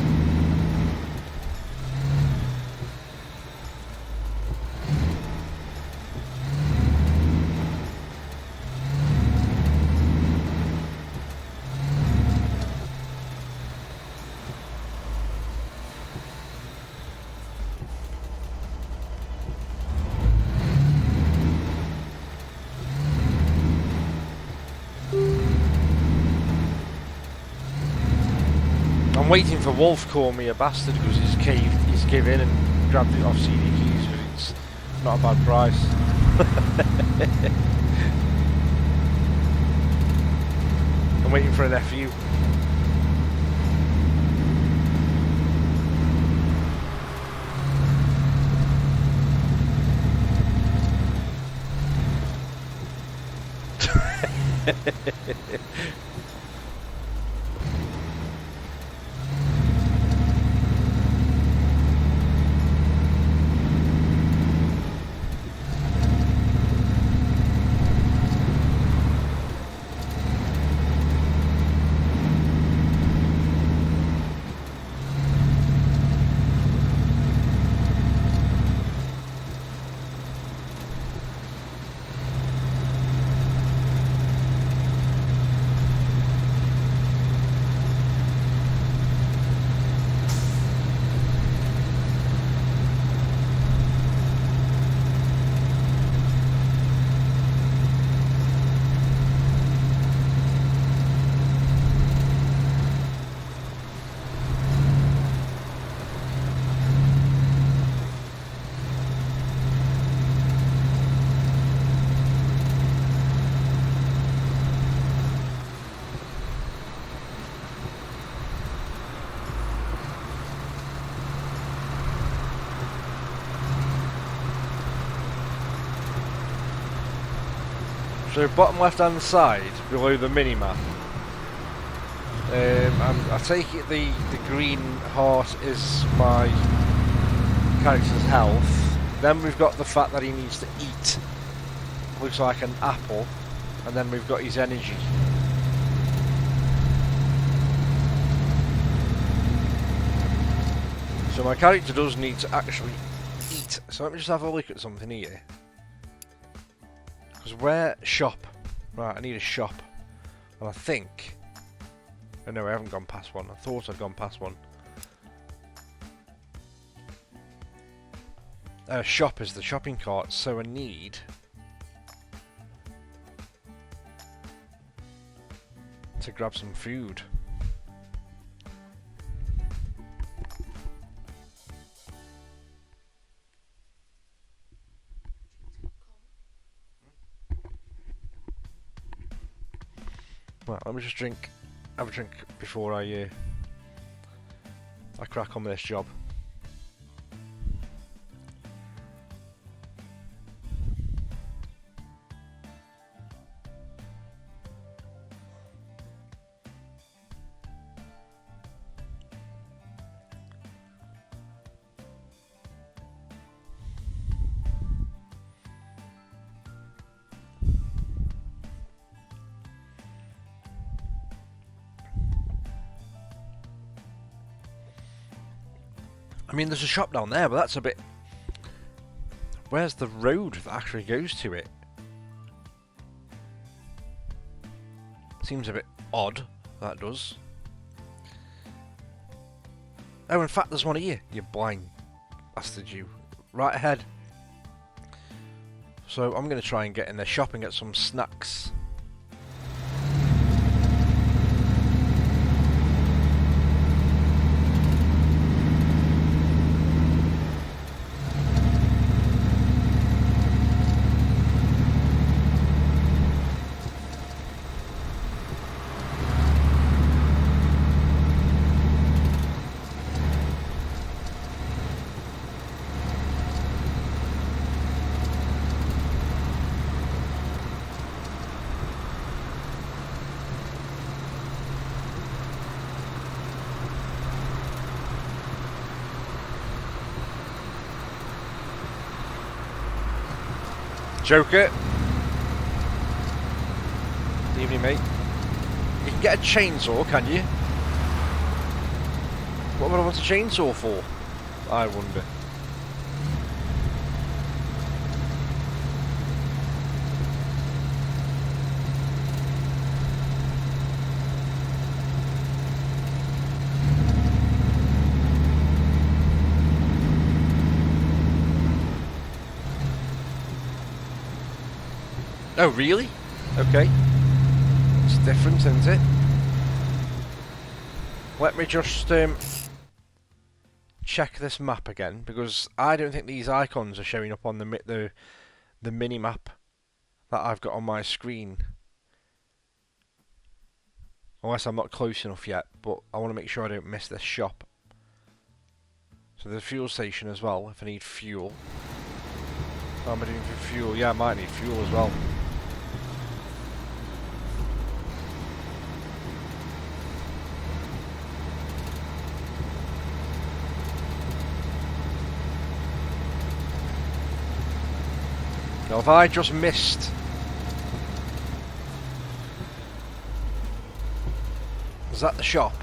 I'm waiting for Wolf to call me a bastard because he's given and grabbed it off CD keys because it's not a bad price. I'm waiting for an FU. So bottom left hand side below the mini-map. I take it the green heart is my character's health. Then we've got the fact that he needs to eat. Looks like an apple. And then we've got his energy. So my character does need to actually eat. So let me just have a look at something here. Because where... shop. Right, I need a shop. And I think... oh no, I haven't gone past one. I thought I'd gone past one. Shop is the shopping cart, so I need... to grab some food. Well, let me just have a drink before I crack on with this job. I mean, there's a shop down there, but that's a bit... where's the road that actually goes to it? Seems a bit odd, that does. Oh, in fact, there's one here, you blind bastard you. Right ahead. So, I'm going to try and get in the shop and get some snacks. Joker. Good evening, mate. You can get a chainsaw, can you? What would I want a chainsaw for? I wonder. Oh, really? Okay. It's different, isn't it? Let me just check this map again, because I don't think these icons are showing up on the mini-map that I've got on my screen. Unless I'm not close enough yet, but I want to make sure I don't miss this shop. So there's a fuel station as well, if I need fuel. How am I doing for fuel? Yeah, I might need fuel as well. Now, have I just missed? Is that the shop?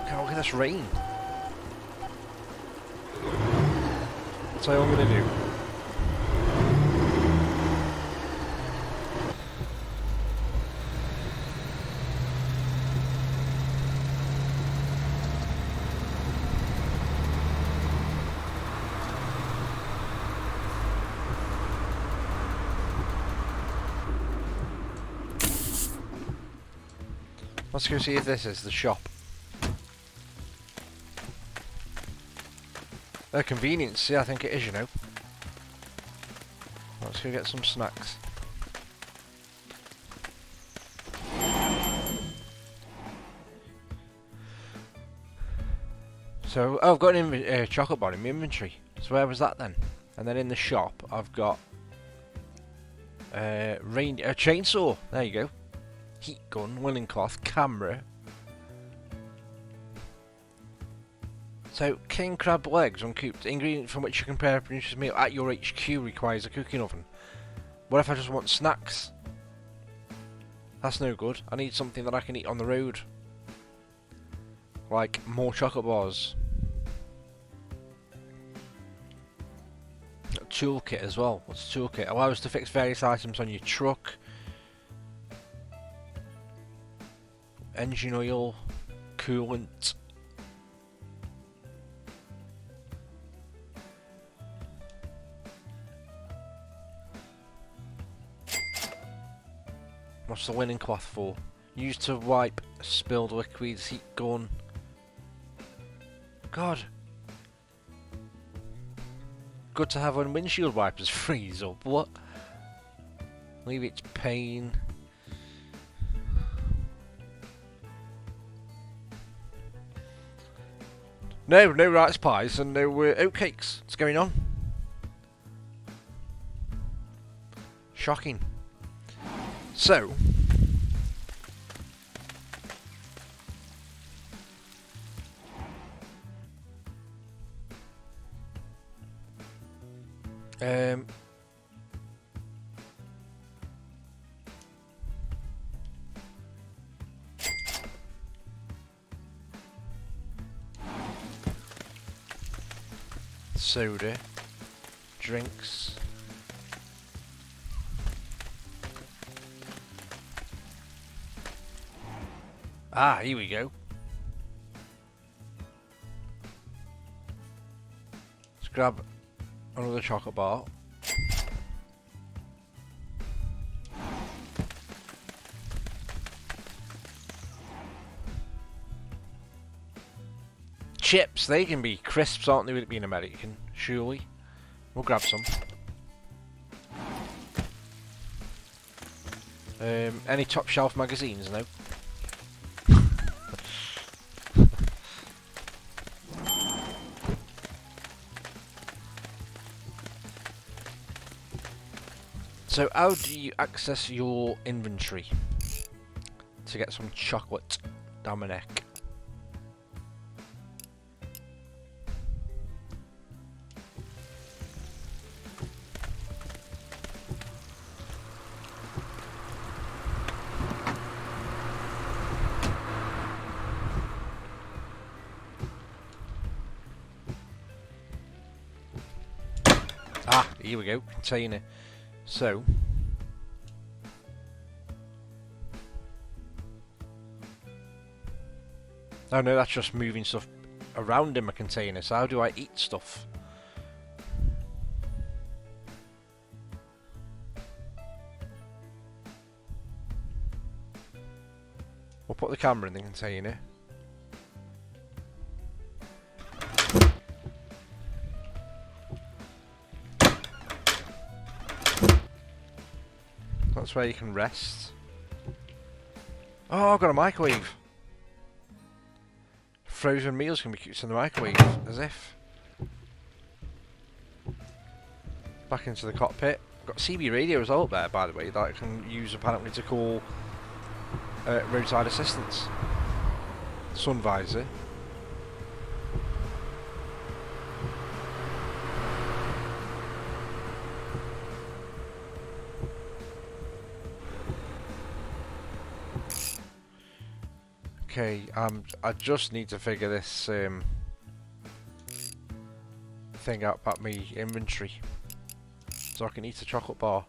God, look at this rain. That's what I'm going to do. Let's go see if this is the shop. A convenience, yeah, I think it is, you know. Let's go get some snacks. So, oh, I've got an chocolate bar in my inventory. So where was that then? And then in the shop, I've got a chainsaw. There you go. Heat gun, linen cloth, camera. So, king crab legs uncooked. Ingredient from which you can prepare a nutritious meal at your HQ requires a cooking oven. What if I just want snacks? That's no good. I need something that I can eat on the road. Like more chocolate bars. A toolkit as well. What's a toolkit? Allows to fix various items on your truck. Engine oil. Coolant. What's the linen cloth for? Used to wipe spilled liquids, heat gun. God. Good to have when windshield wipers freeze up. What? Leave its pain. No rice pies and no oatcakes. What's going on? Shocking. So, soda, drinks. Ah, here we go. Let's grab another chocolate bar. Chips, they can be crisps, aren't they, with it being American? Surely. We'll grab some. Any top shelf magazines? No. So how do you access your inventory to get some chocolate down my neck? Ah, here we go, container. So, oh no, that's just moving stuff around in my container. So how do I eat stuff? We'll put the camera in the container. That's where you can rest. Oh, I've got a microwave. Frozen meals can be cooked in the microwave, as if. Back into the cockpit. I've got CB radio as well up there, by the way, that I can use apparently to call roadside assistance. Sun visor. Okay, I just need to figure this thing out about my inventory so I can eat a chocolate bar.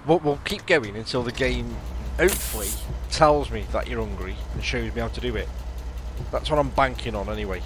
We'll keep going until the game hopefully tells me that you're hungry and shows me how to do it. That's what I'm banking on anyway.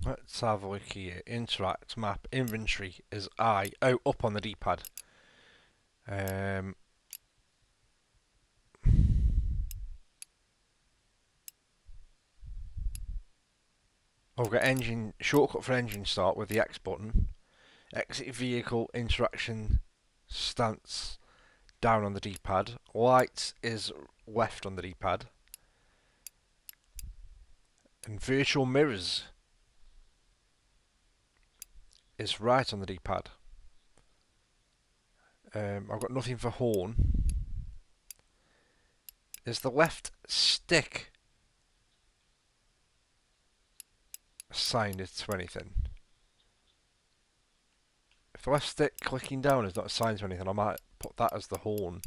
Let's have a look here. Interact, map, inventory is I. Oh, up on the D-pad. I've got engine shortcut for engine start with the X button. Exit vehicle interaction stance down on the D-pad. Lights is left on the D-pad. And virtual mirrors is right on the D-pad. I've got nothing for horn. Is the left stick assigned to anything? If the left stick clicking down is not assigned to anything, I might put that as the horn.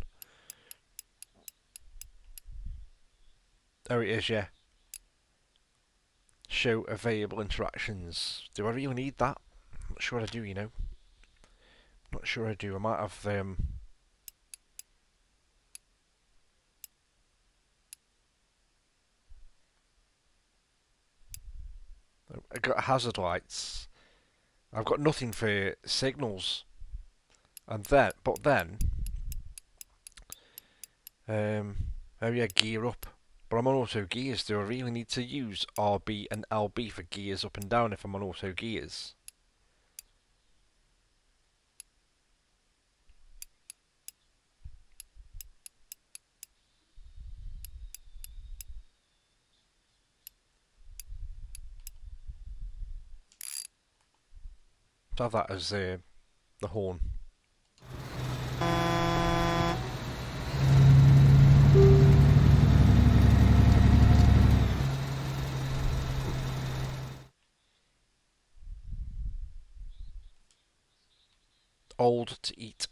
Oh, it is, yeah. Show available interactions. Do I really need that? I'm not sure I do, you know. Not sure I do. I might have I've got hazard lights. I've got nothing for signals. And then, oh yeah, gear up. But I'm on auto gears. Do I really need to use RB and LB for gears up and down if I'm on auto gears? Let's have that as the horn. Old to eat.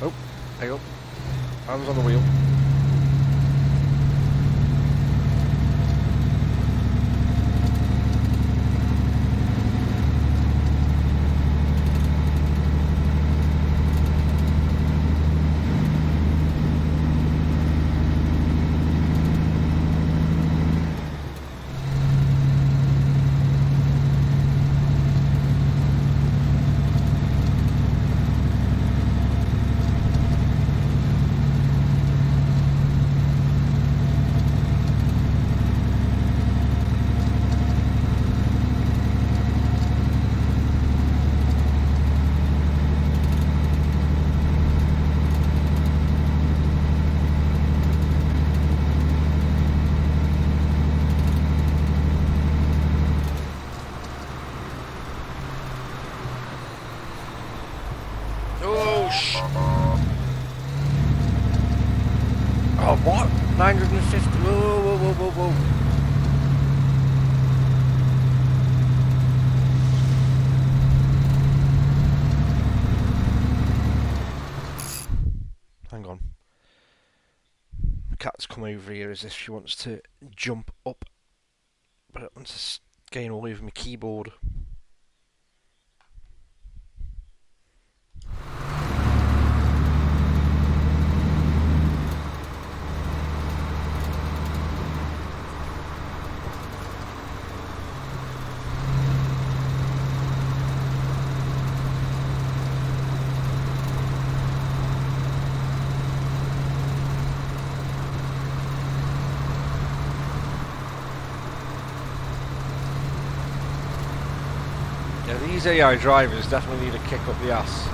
Oh, hang on. Hands on the wheel. Oh, what? 950? Whoa, whoa, whoa, whoa, whoa. Hang on. The cat's come over here as if she wants to jump up, but it wants to gain all over my keyboard. Yeah, these AI drivers definitely need a kick up the ass.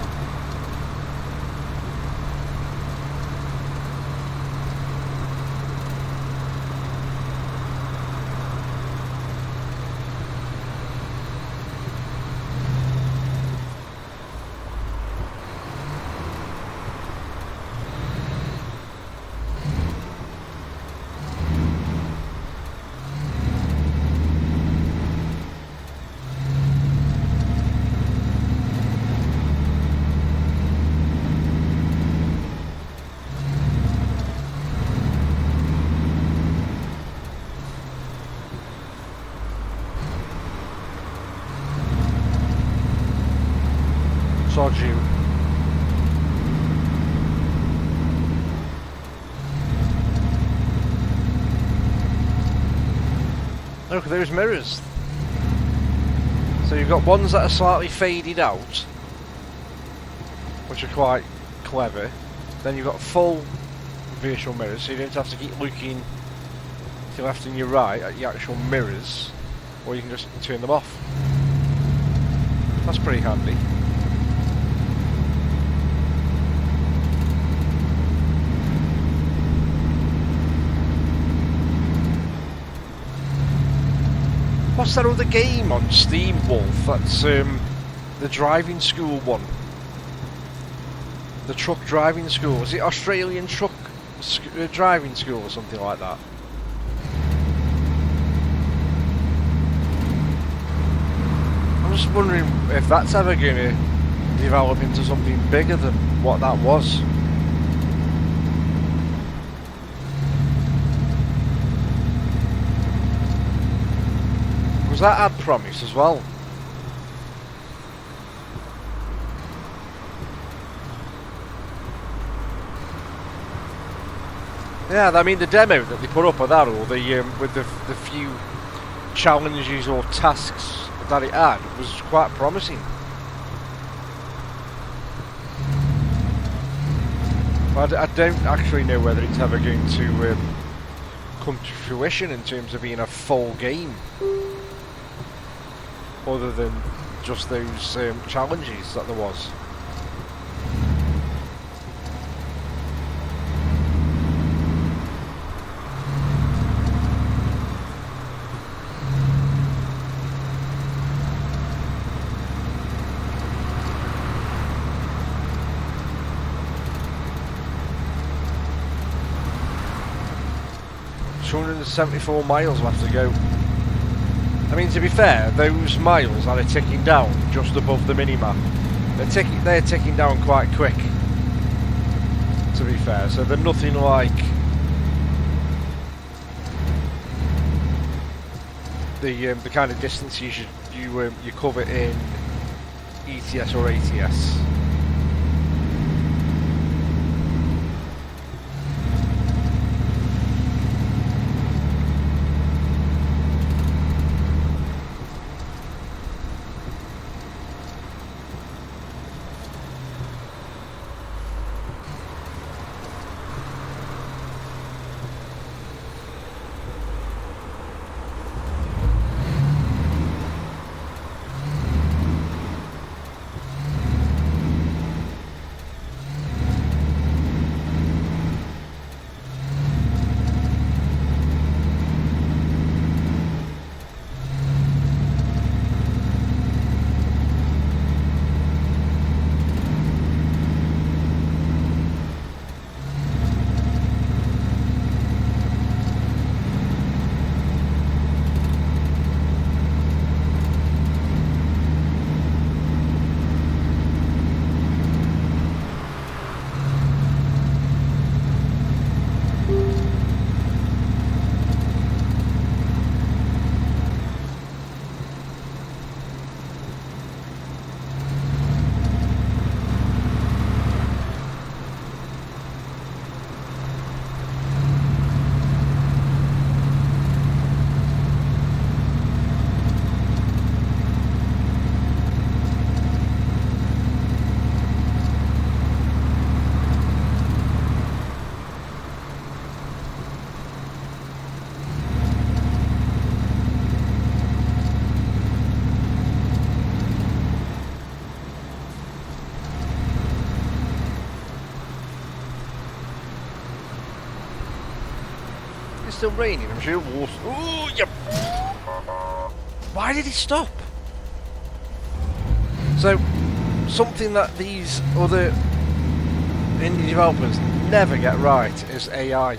Sod you. Look, there's mirrors. So you've got ones that are slightly faded out, which are quite clever. Then you've got full virtual mirrors, so you don't have to keep looking to your left and your right at your actual mirrors, or you can just turn them off. That's pretty handy. What's that other game on Steam, Wolf? That's the driving school one. The truck driving school. Is it Australian truck driving school or something like that? I'm just wondering if that's ever going to develop into something bigger than what that was. That had promise as well. Yeah, I mean the demo that they put up of that, or the with the few challenges or tasks that it had, was quite promising. But I don't actually know whether it's ever going to come to fruition in terms of being a full game, other than just those challenges that there was. $274 miles left to go. I mean, to be fair, those miles that are ticking down just above the minimap, they're ticking down quite quick, to be fair, so they're nothing like the kind of distance you cover in ETS or ATS. Still raining, I'm sure. Ooh, yep. Why did it stop? So, something that these other indie developers never get right is AI.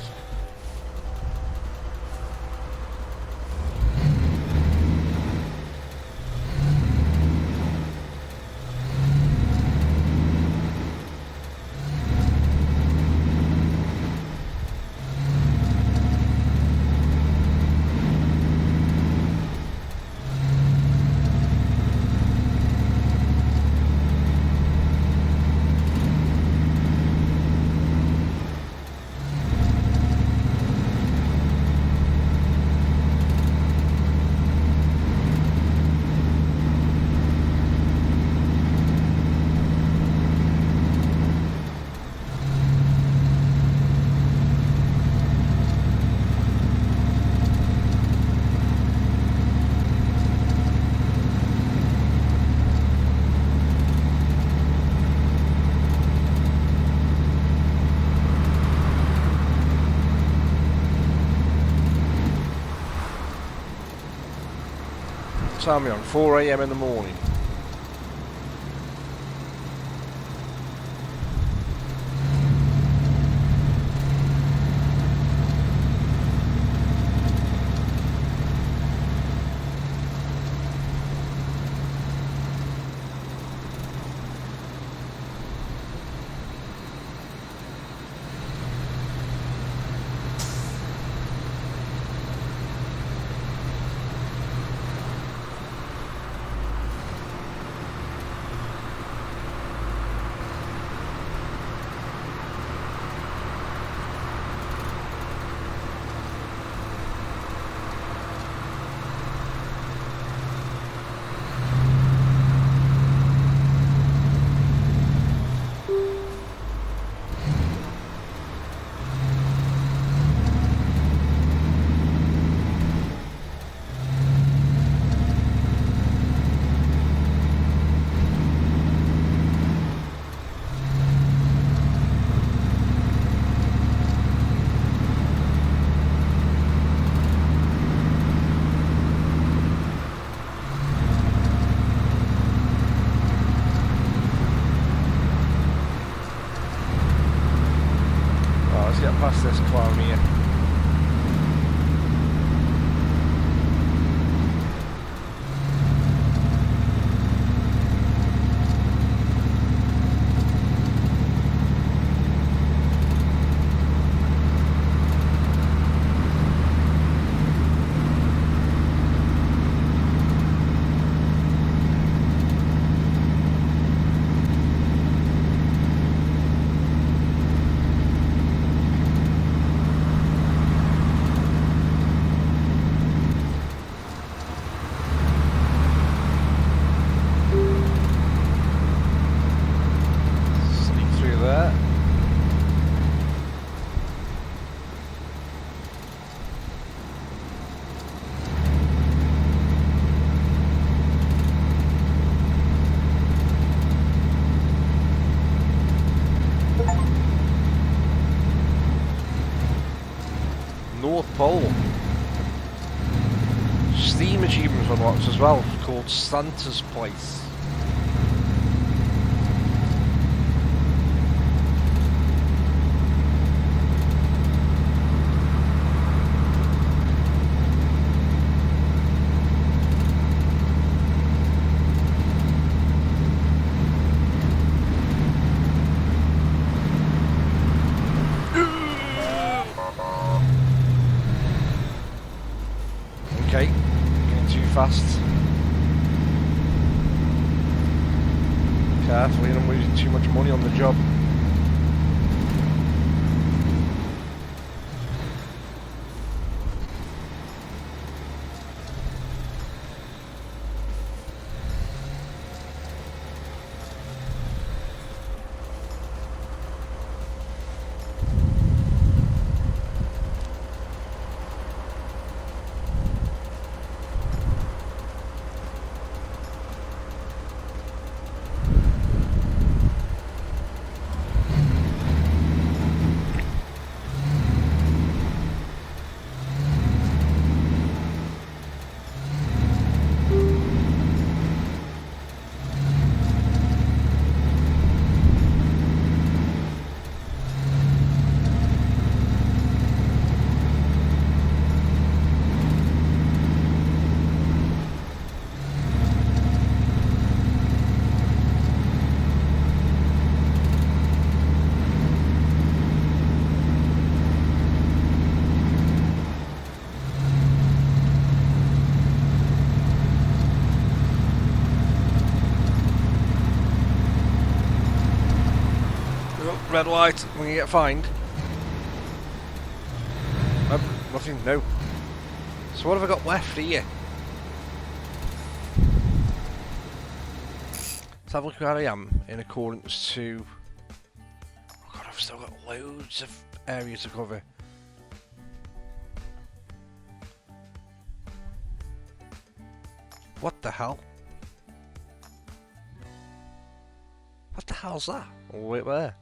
What time are we on? 4 AM in the morning. Past this clown here. North Pole. Steam achievements unlocked as well, called Santa's Place. Okay, getting too fast. Carefully, I'm losing too much money on the job. Red light, we're gonna get fined. Nope, nothing, no. So what have I got left here? Let's have a look where I am in accordance to... Oh god, I've still got loads of areas to cover. What the hell? What the hell's that? All the way up there.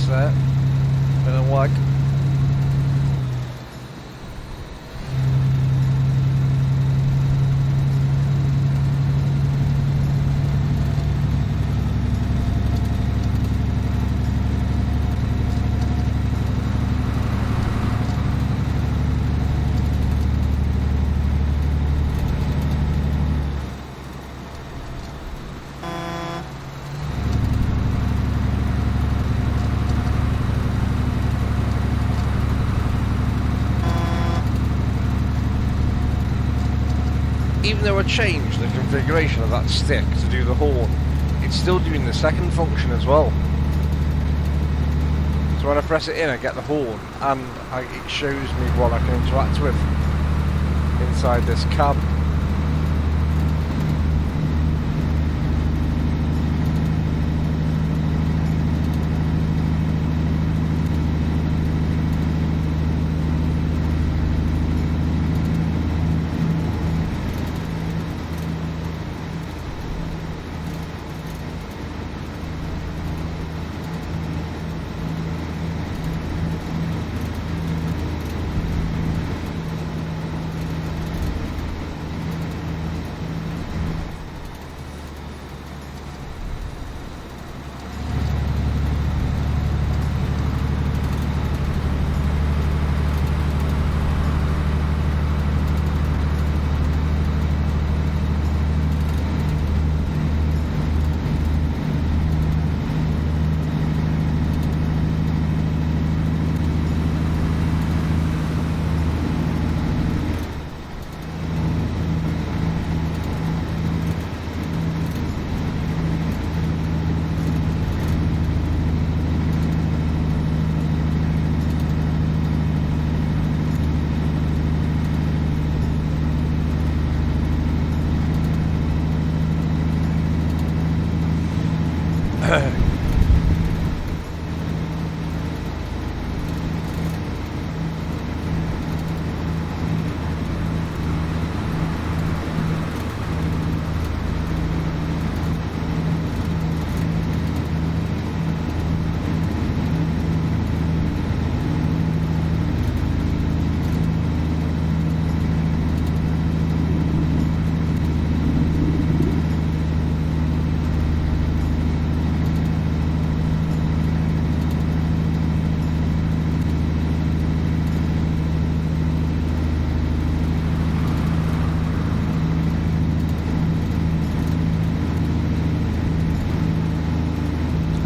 brakes there. Bit of lag. Even though I changed the configuration of that stick to do the horn, it's still doing the second function as well. So when I press it in, I get the horn, and it shows me what I can interact with inside this cab.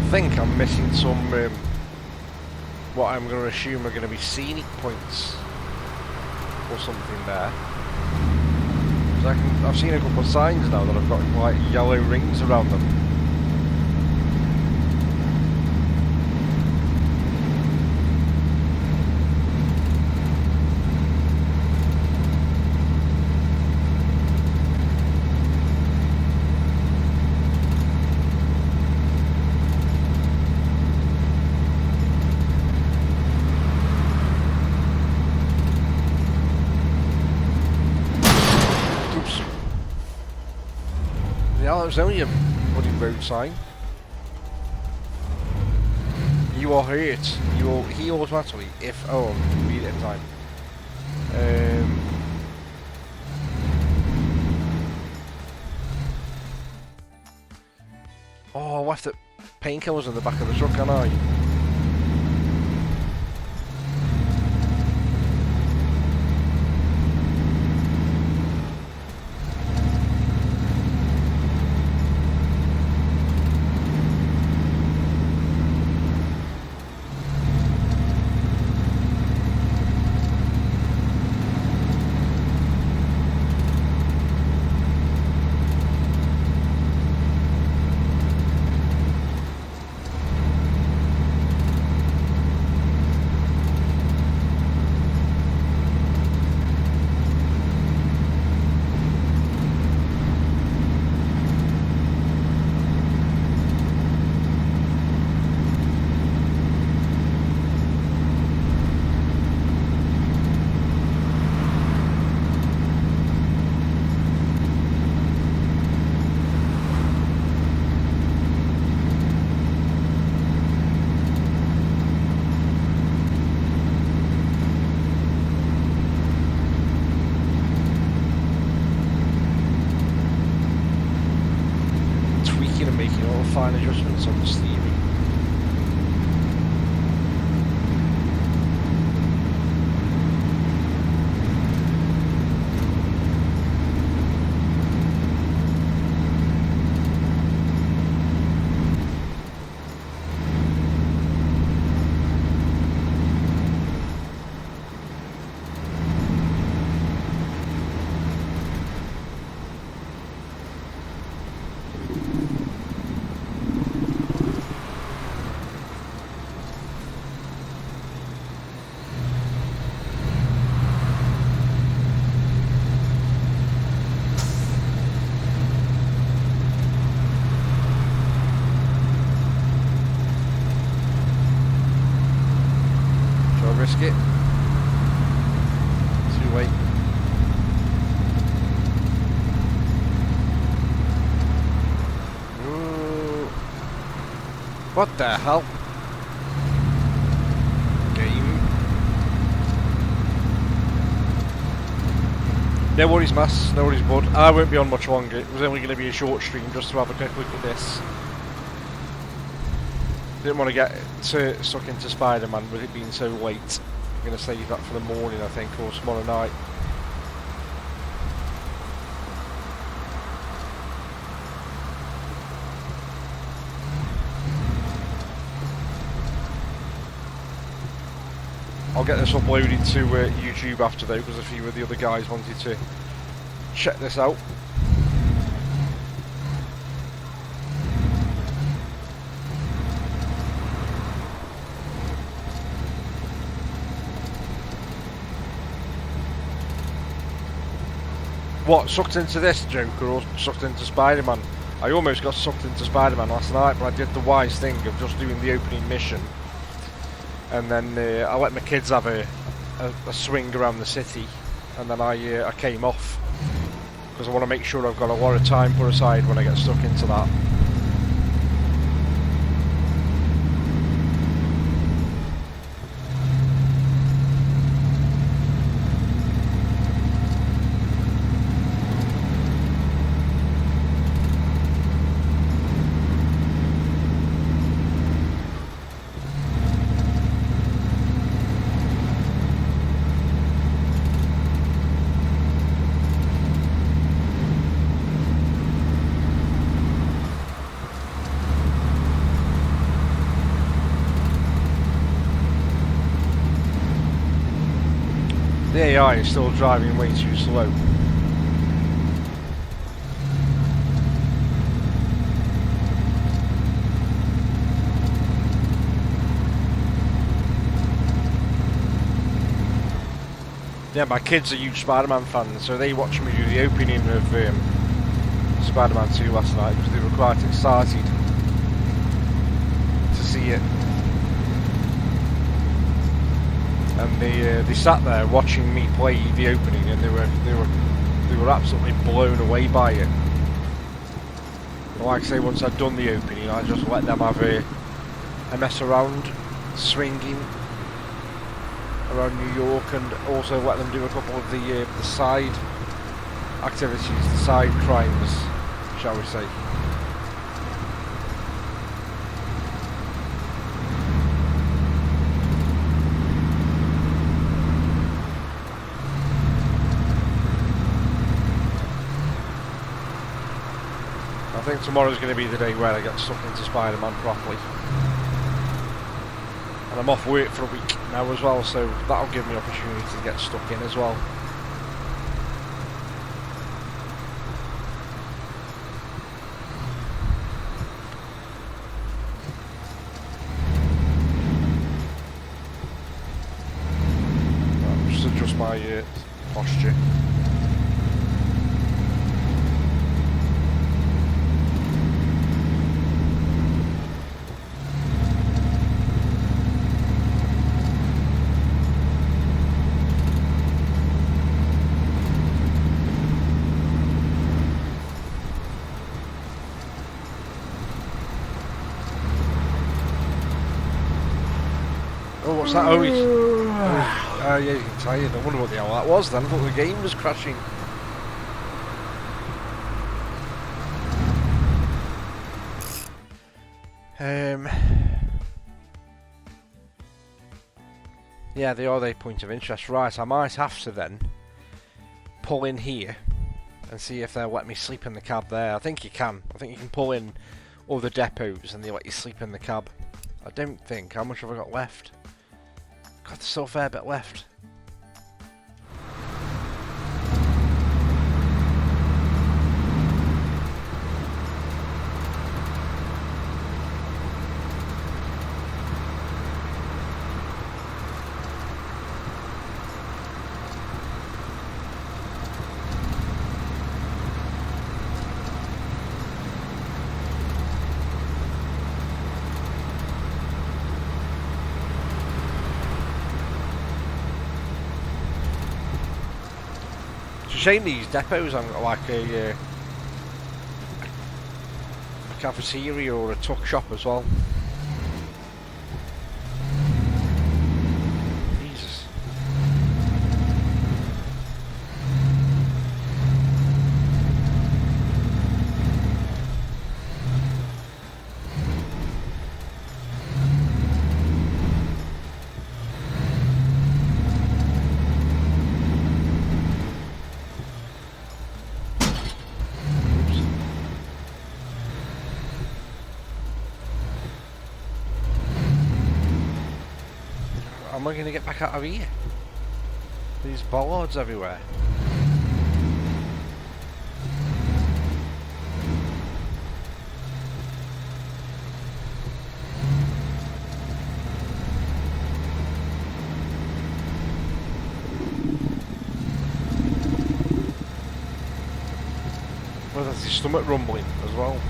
I think I'm missing some what I'm going to assume are going to be scenic points or something there. I've seen a couple of signs now that have got quite yellow rings around them. There's only a bloody road sign. You are hurt. He automatically, if read it in time. I left the painkillers in the back of the truck, can't I? tweaking and making all fine adjustments on the steering. Risk it. Too late. Ooh. What the hell? Game. No worries, Mass. No worries, bud. I won't be on much longer. It was only going to be a short stream just to have a quick look at this. Didn't want to get stuck into Spider-Man with it being so late. I'm going to save that for the morning, I think, or tomorrow night. I'll get this uploaded to YouTube after though, because a few of the other guys wanted to check this out. What, sucked into this Joker or sucked into Spider-Man? I almost got sucked into Spider-Man last night, but I did the wise thing of just doing the opening mission. And then I let my kids have a swing around the city, and then I came off. Because I want to make sure I've got a lot of time put aside when I get stuck into that. The AI is still driving way too slow. Yeah, my kids are huge Spider-Man fans, so they watched me do the opening of Spider-Man 2 last night because they were quite excited to see it. And they sat there watching me play the opening, and they were absolutely blown away by it. But like I say, once I'd done the opening, I just let them have a mess around, swinging around New York, and also let them do a couple of the side activities, the side crimes, shall we say. I think tomorrow's going to be the day where I get stuck into Spider-Man properly. And I'm off work for a week now as well, so that'll give me an opportunity to get stuck in as well. I'll just adjust my posture. What's that? Oh, yeah, you're tired. I wonder what the hell that was then. I thought the game was crashing. Yeah, they are their point of interest. Right, I might have to then pull in here and see if they'll let me sleep in the cab there. I think you can. I think you can pull in other depots and they let you sleep in the cab. I don't think. How much have I got left? God, there's still a fair bit left. Shame these depots haven't got like a cafeteria or a tuck shop as well. Jesus. How am I going to get back out of here? These bollards everywhere. Well, that's his stomach rumbling as well.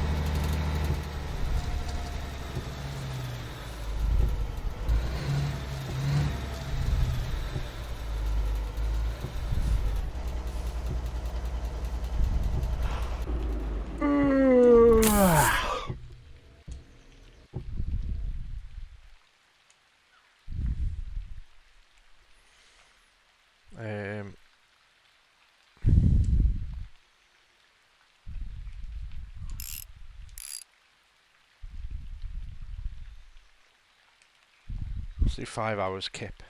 Let's do 5 hours kip.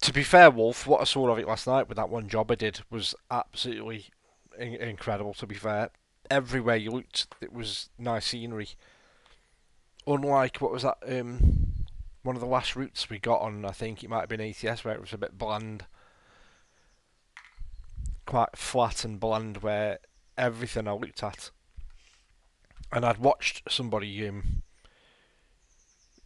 To be fair, Wolf, what I saw of it last night with that one job I did was absolutely incredible, to be fair. Everywhere you looked, it was nice scenery. Unlike, what was that, one of the last routes we got on, I think it might have been ATS, where it was a bit bland. Quite flat and bland, where everything I looked at. And I'd watched somebody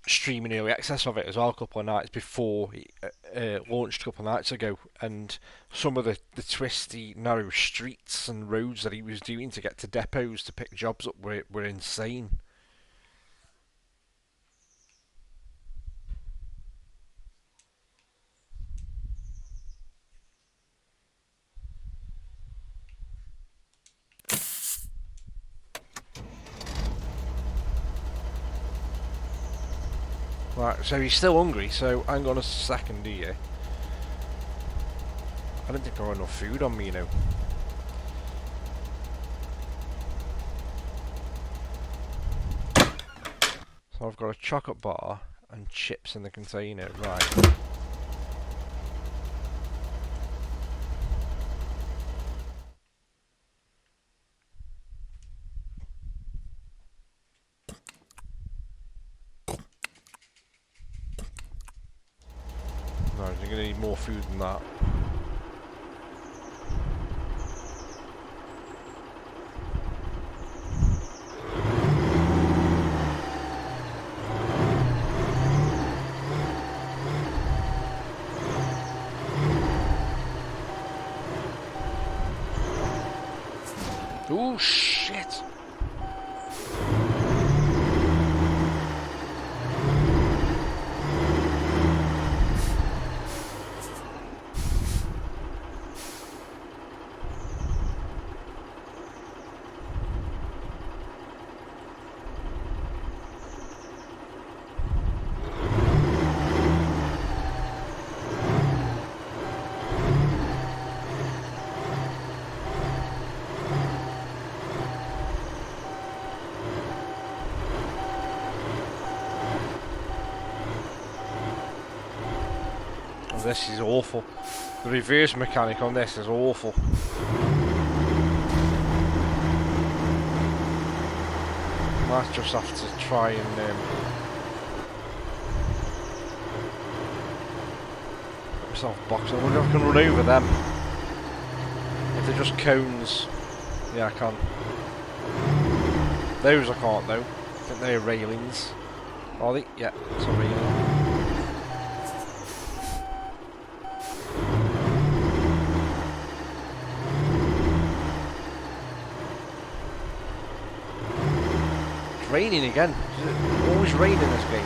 streaming early access of it as well a couple of nights before it launched a couple of nights ago, and some of the twisty narrow streets and roads that he was doing to get to depots to pick jobs up were insane. Right, so he's still hungry, so hang on a second here. I don't think I've got enough food on me, you know. So I've got a chocolate bar and chips in the container, right. No, you're going to need more food than that. Oh shit! this is awful. The reverse mechanic on this is awful. Might just have to try and put myself box. I wonder if I can run over them. If they're just cones, yeah, I can. Those I can't though. I think they're railings. Are they? Yeah, it's a railing. It's raining again. It's always raining in this game.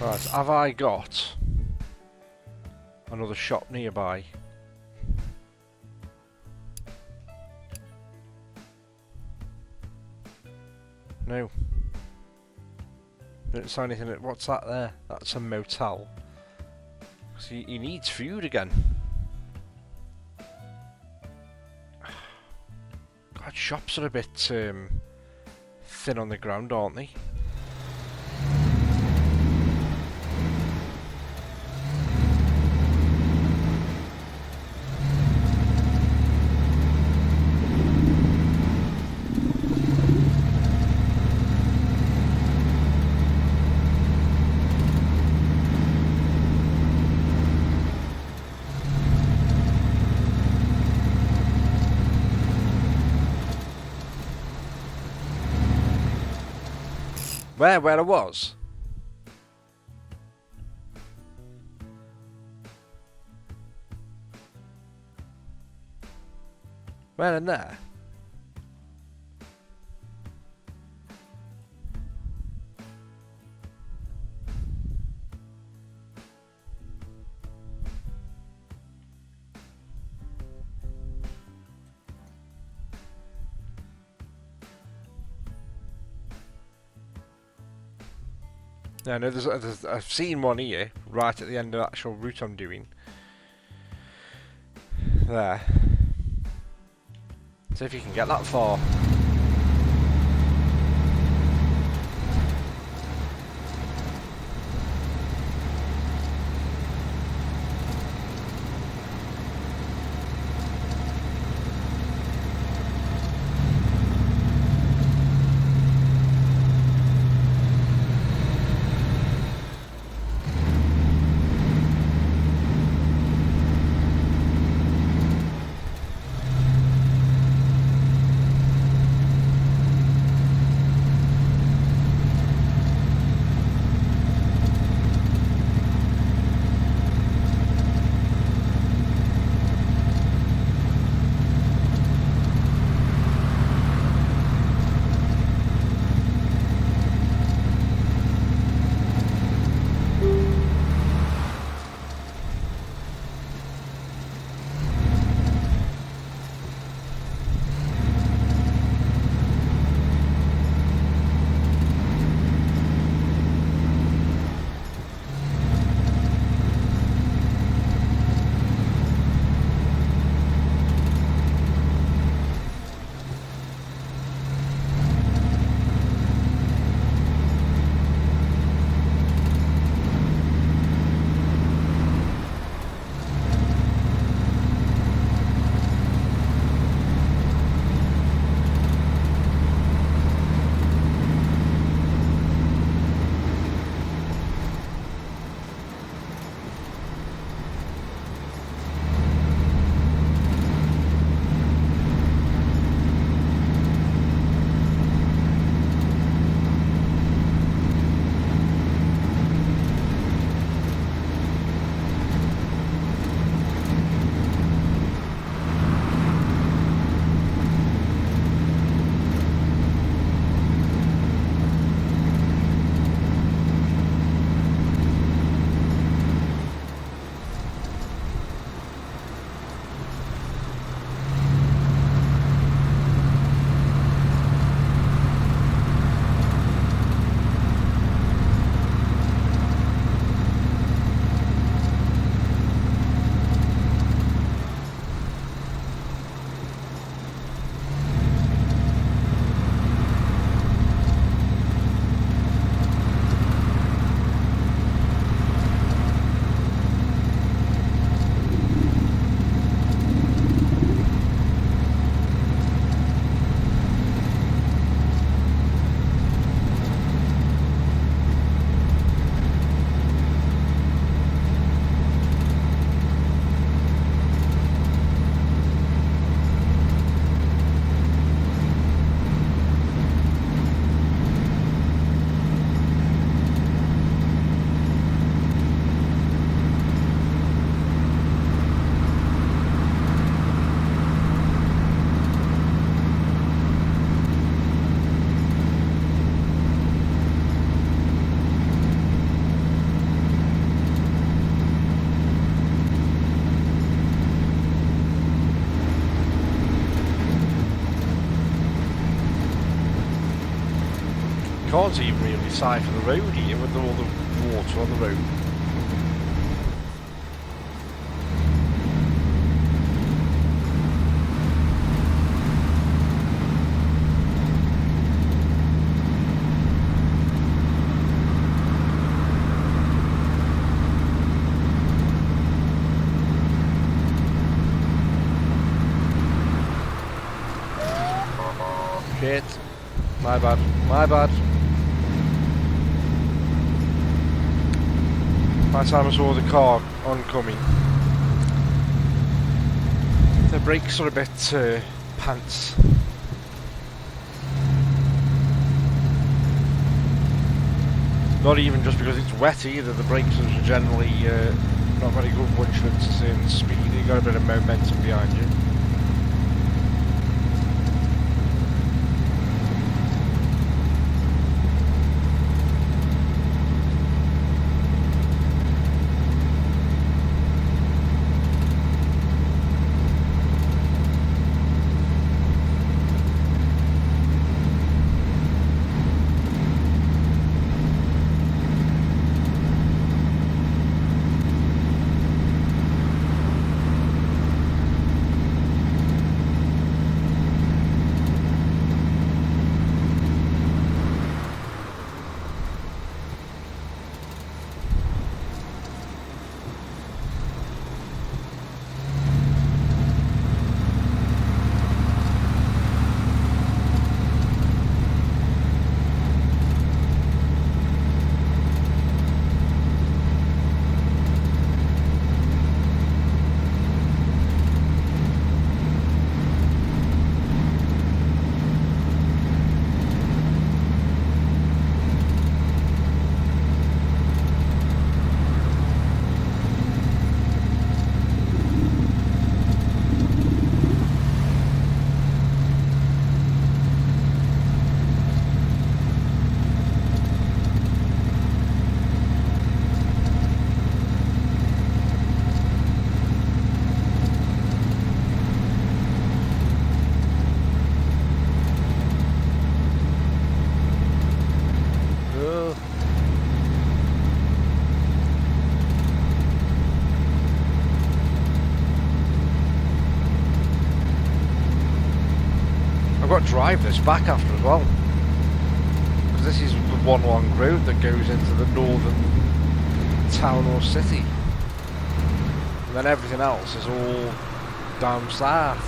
Right, have I got another shop nearby? No. Don't say anything. What's that there? That's a motel. So he needs food again. God, shops are a bit thin on the ground, aren't they? Where I was? Where in there? Yeah, no, I've seen one here, right at the end of the actual route I'm doing. There. See if you can get that far. can't even really decipher the road here with all the water on the road. Shit. My bad. My bad. By the time I saw the car oncoming, the brakes are a bit pants. Not even just because it's wet either, the brakes are generally not very good once you're at a certain speed. You've got a bit of momentum behind you. I've got to drive this back after as well, because this is the one long road that goes into the northern town or city, and then everything else is all down south.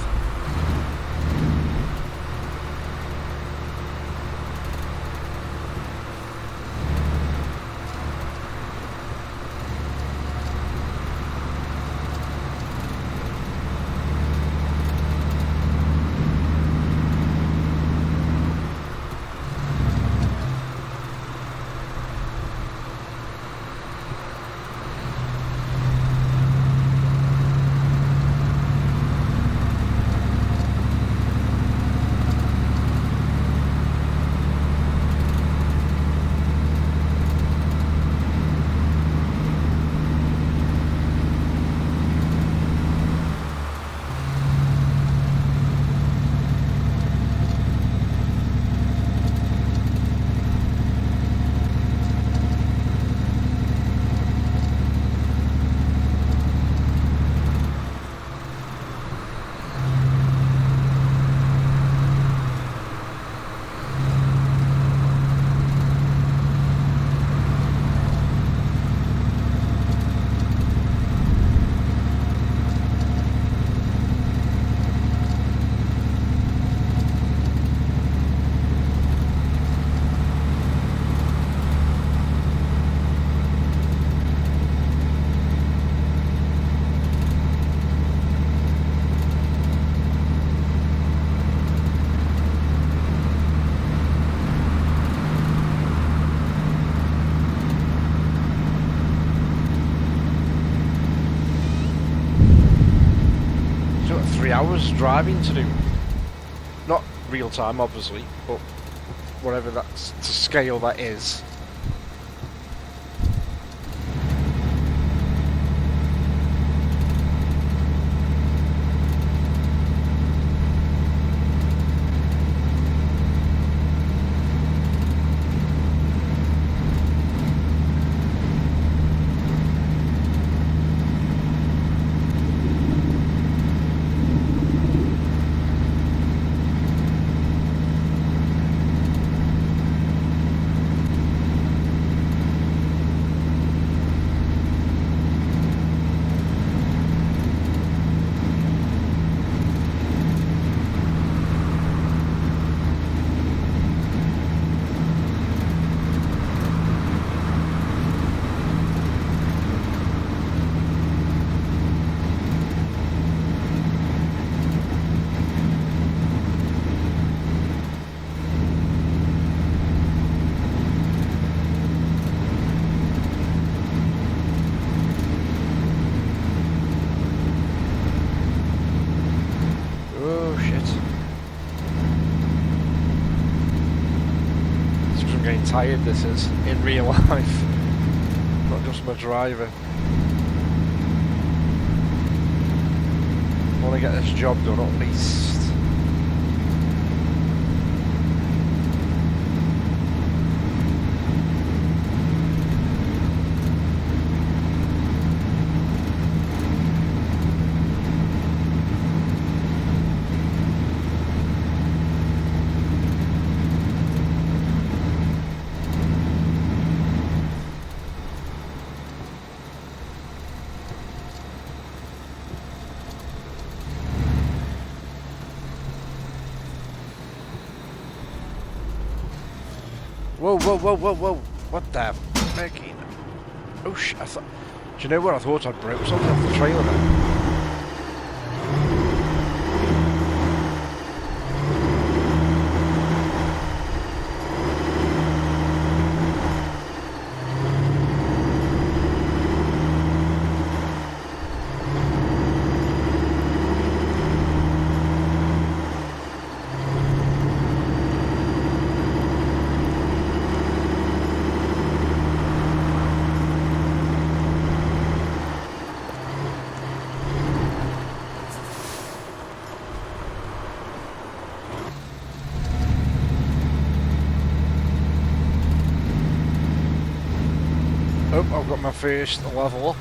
Hours driving to do. Not real time, obviously, but whatever that's to scale that is. tired this is in real life, not just my driving. I want to get this job done at least. Whoa, whoa, whoa, whoa, whoa. What the fucking... Oh shit, I thought... Do you know what? I thought I'd broke something off the trailer then. Oh, I've got my first level up.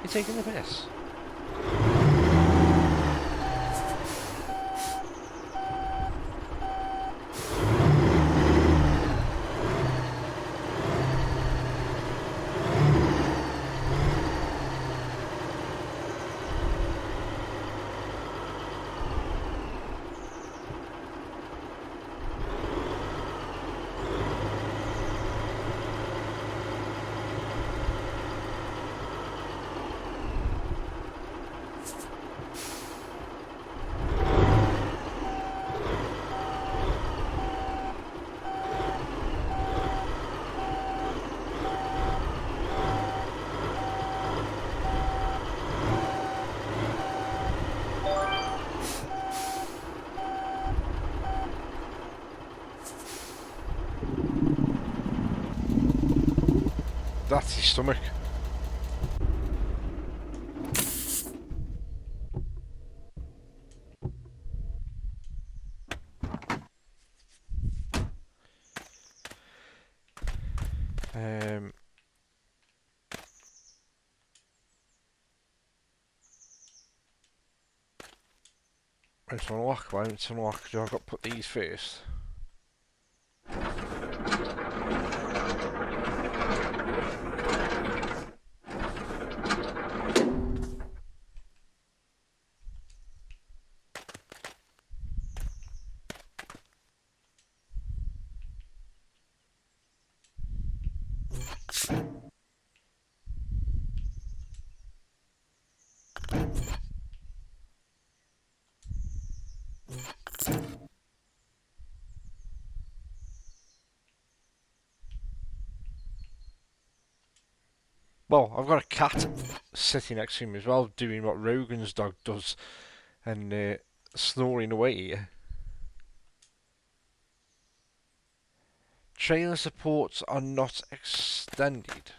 You taking the piss? That's his stomach. It's unlocked, right? It's unlocked. I've got to put these first. Well, I've got a cat sitting next to me as well, doing what Rogan's dog does, and snoring away here. Trailer supports are not extended.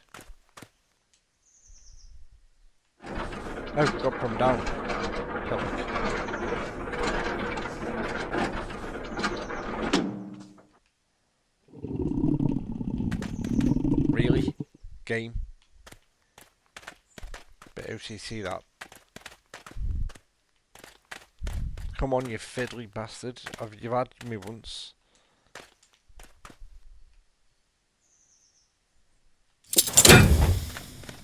Oh, got from down. Really? Game? Bit OTT that. Come on, you fiddly bastard. You've had me once.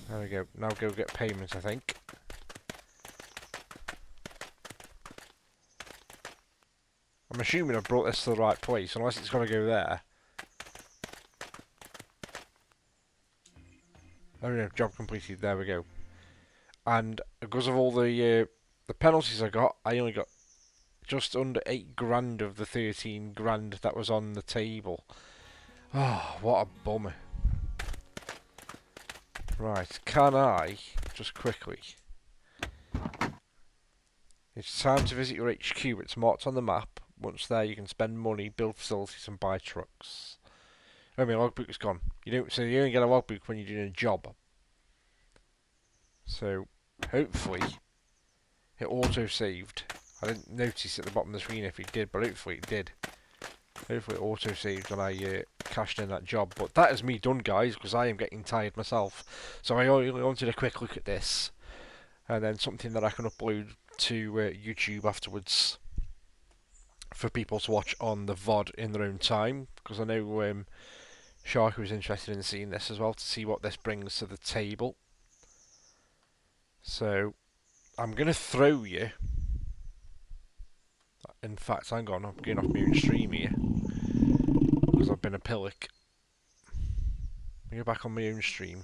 There we go. Now go get payment, I think. I'm assuming I've brought this to the right place, unless it's got to go there. Oh no, job completed. There we go. And because of all the penalties I got, I only got just under 8 grand of the 13 grand that was on the table. Oh, what a bummer. Right, can I, just quickly... It's time to visit your HQ. It's marked on the map. Once there, you can spend money, build facilities, and buy trucks. Oh, my logbook's gone. So you only get a logbook when you're doing a job. So, hopefully, it auto-saved. I didn't notice at the bottom of the screen if it did, but hopefully it did. Hopefully it auto-saved when I cashed in that job. But that is me done, guys, because I am getting tired myself. So I only wanted a quick look at this. And then something that I can upload to YouTube afterwards for people to watch on the VOD in their own time. Because I know Sharky was interested in seeing this as well, to see what this brings to the table. So, I'm going to throw you... In fact, hang on, I'm getting off my own stream here. Because I've been a pillock. I'll go back on my own stream.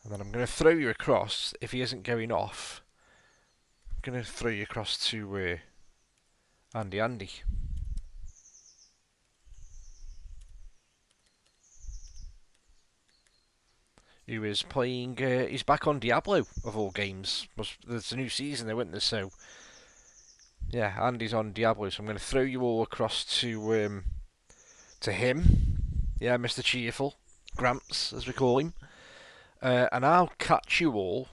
And then I'm going to throw you across, if he isn't going off. I'm going to throw you across to Andy. Who is playing, he's back on Diablo, of all games. There's a new season there, isn't there? So, yeah, Andy's on Diablo, so I'm going to throw you all across to him. Yeah, Mr. Cheerful. Gramps, as we call him. And I'll catch you all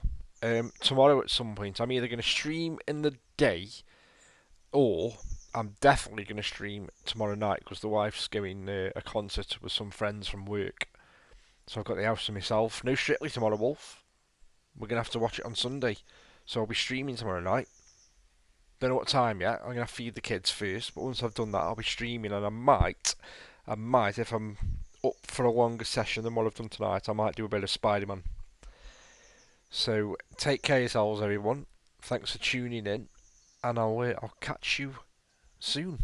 tomorrow at some point. I'm either going to stream in the day, or I'm definitely going to stream tomorrow night, because the wife's going a concert with some friends from work. So I've got the house to myself. No Strictly tomorrow, Wolf. We're going to have to watch it on Sunday. So I'll be streaming tomorrow night. Don't know what time yet. I'm going to feed the kids first. But once I've done that, I'll be streaming. And I might, if I'm up for a longer session than what I've done tonight, I might do a bit of Spider-Man. So take care of yourselves, everyone. Thanks for tuning in. And I'll catch you soon.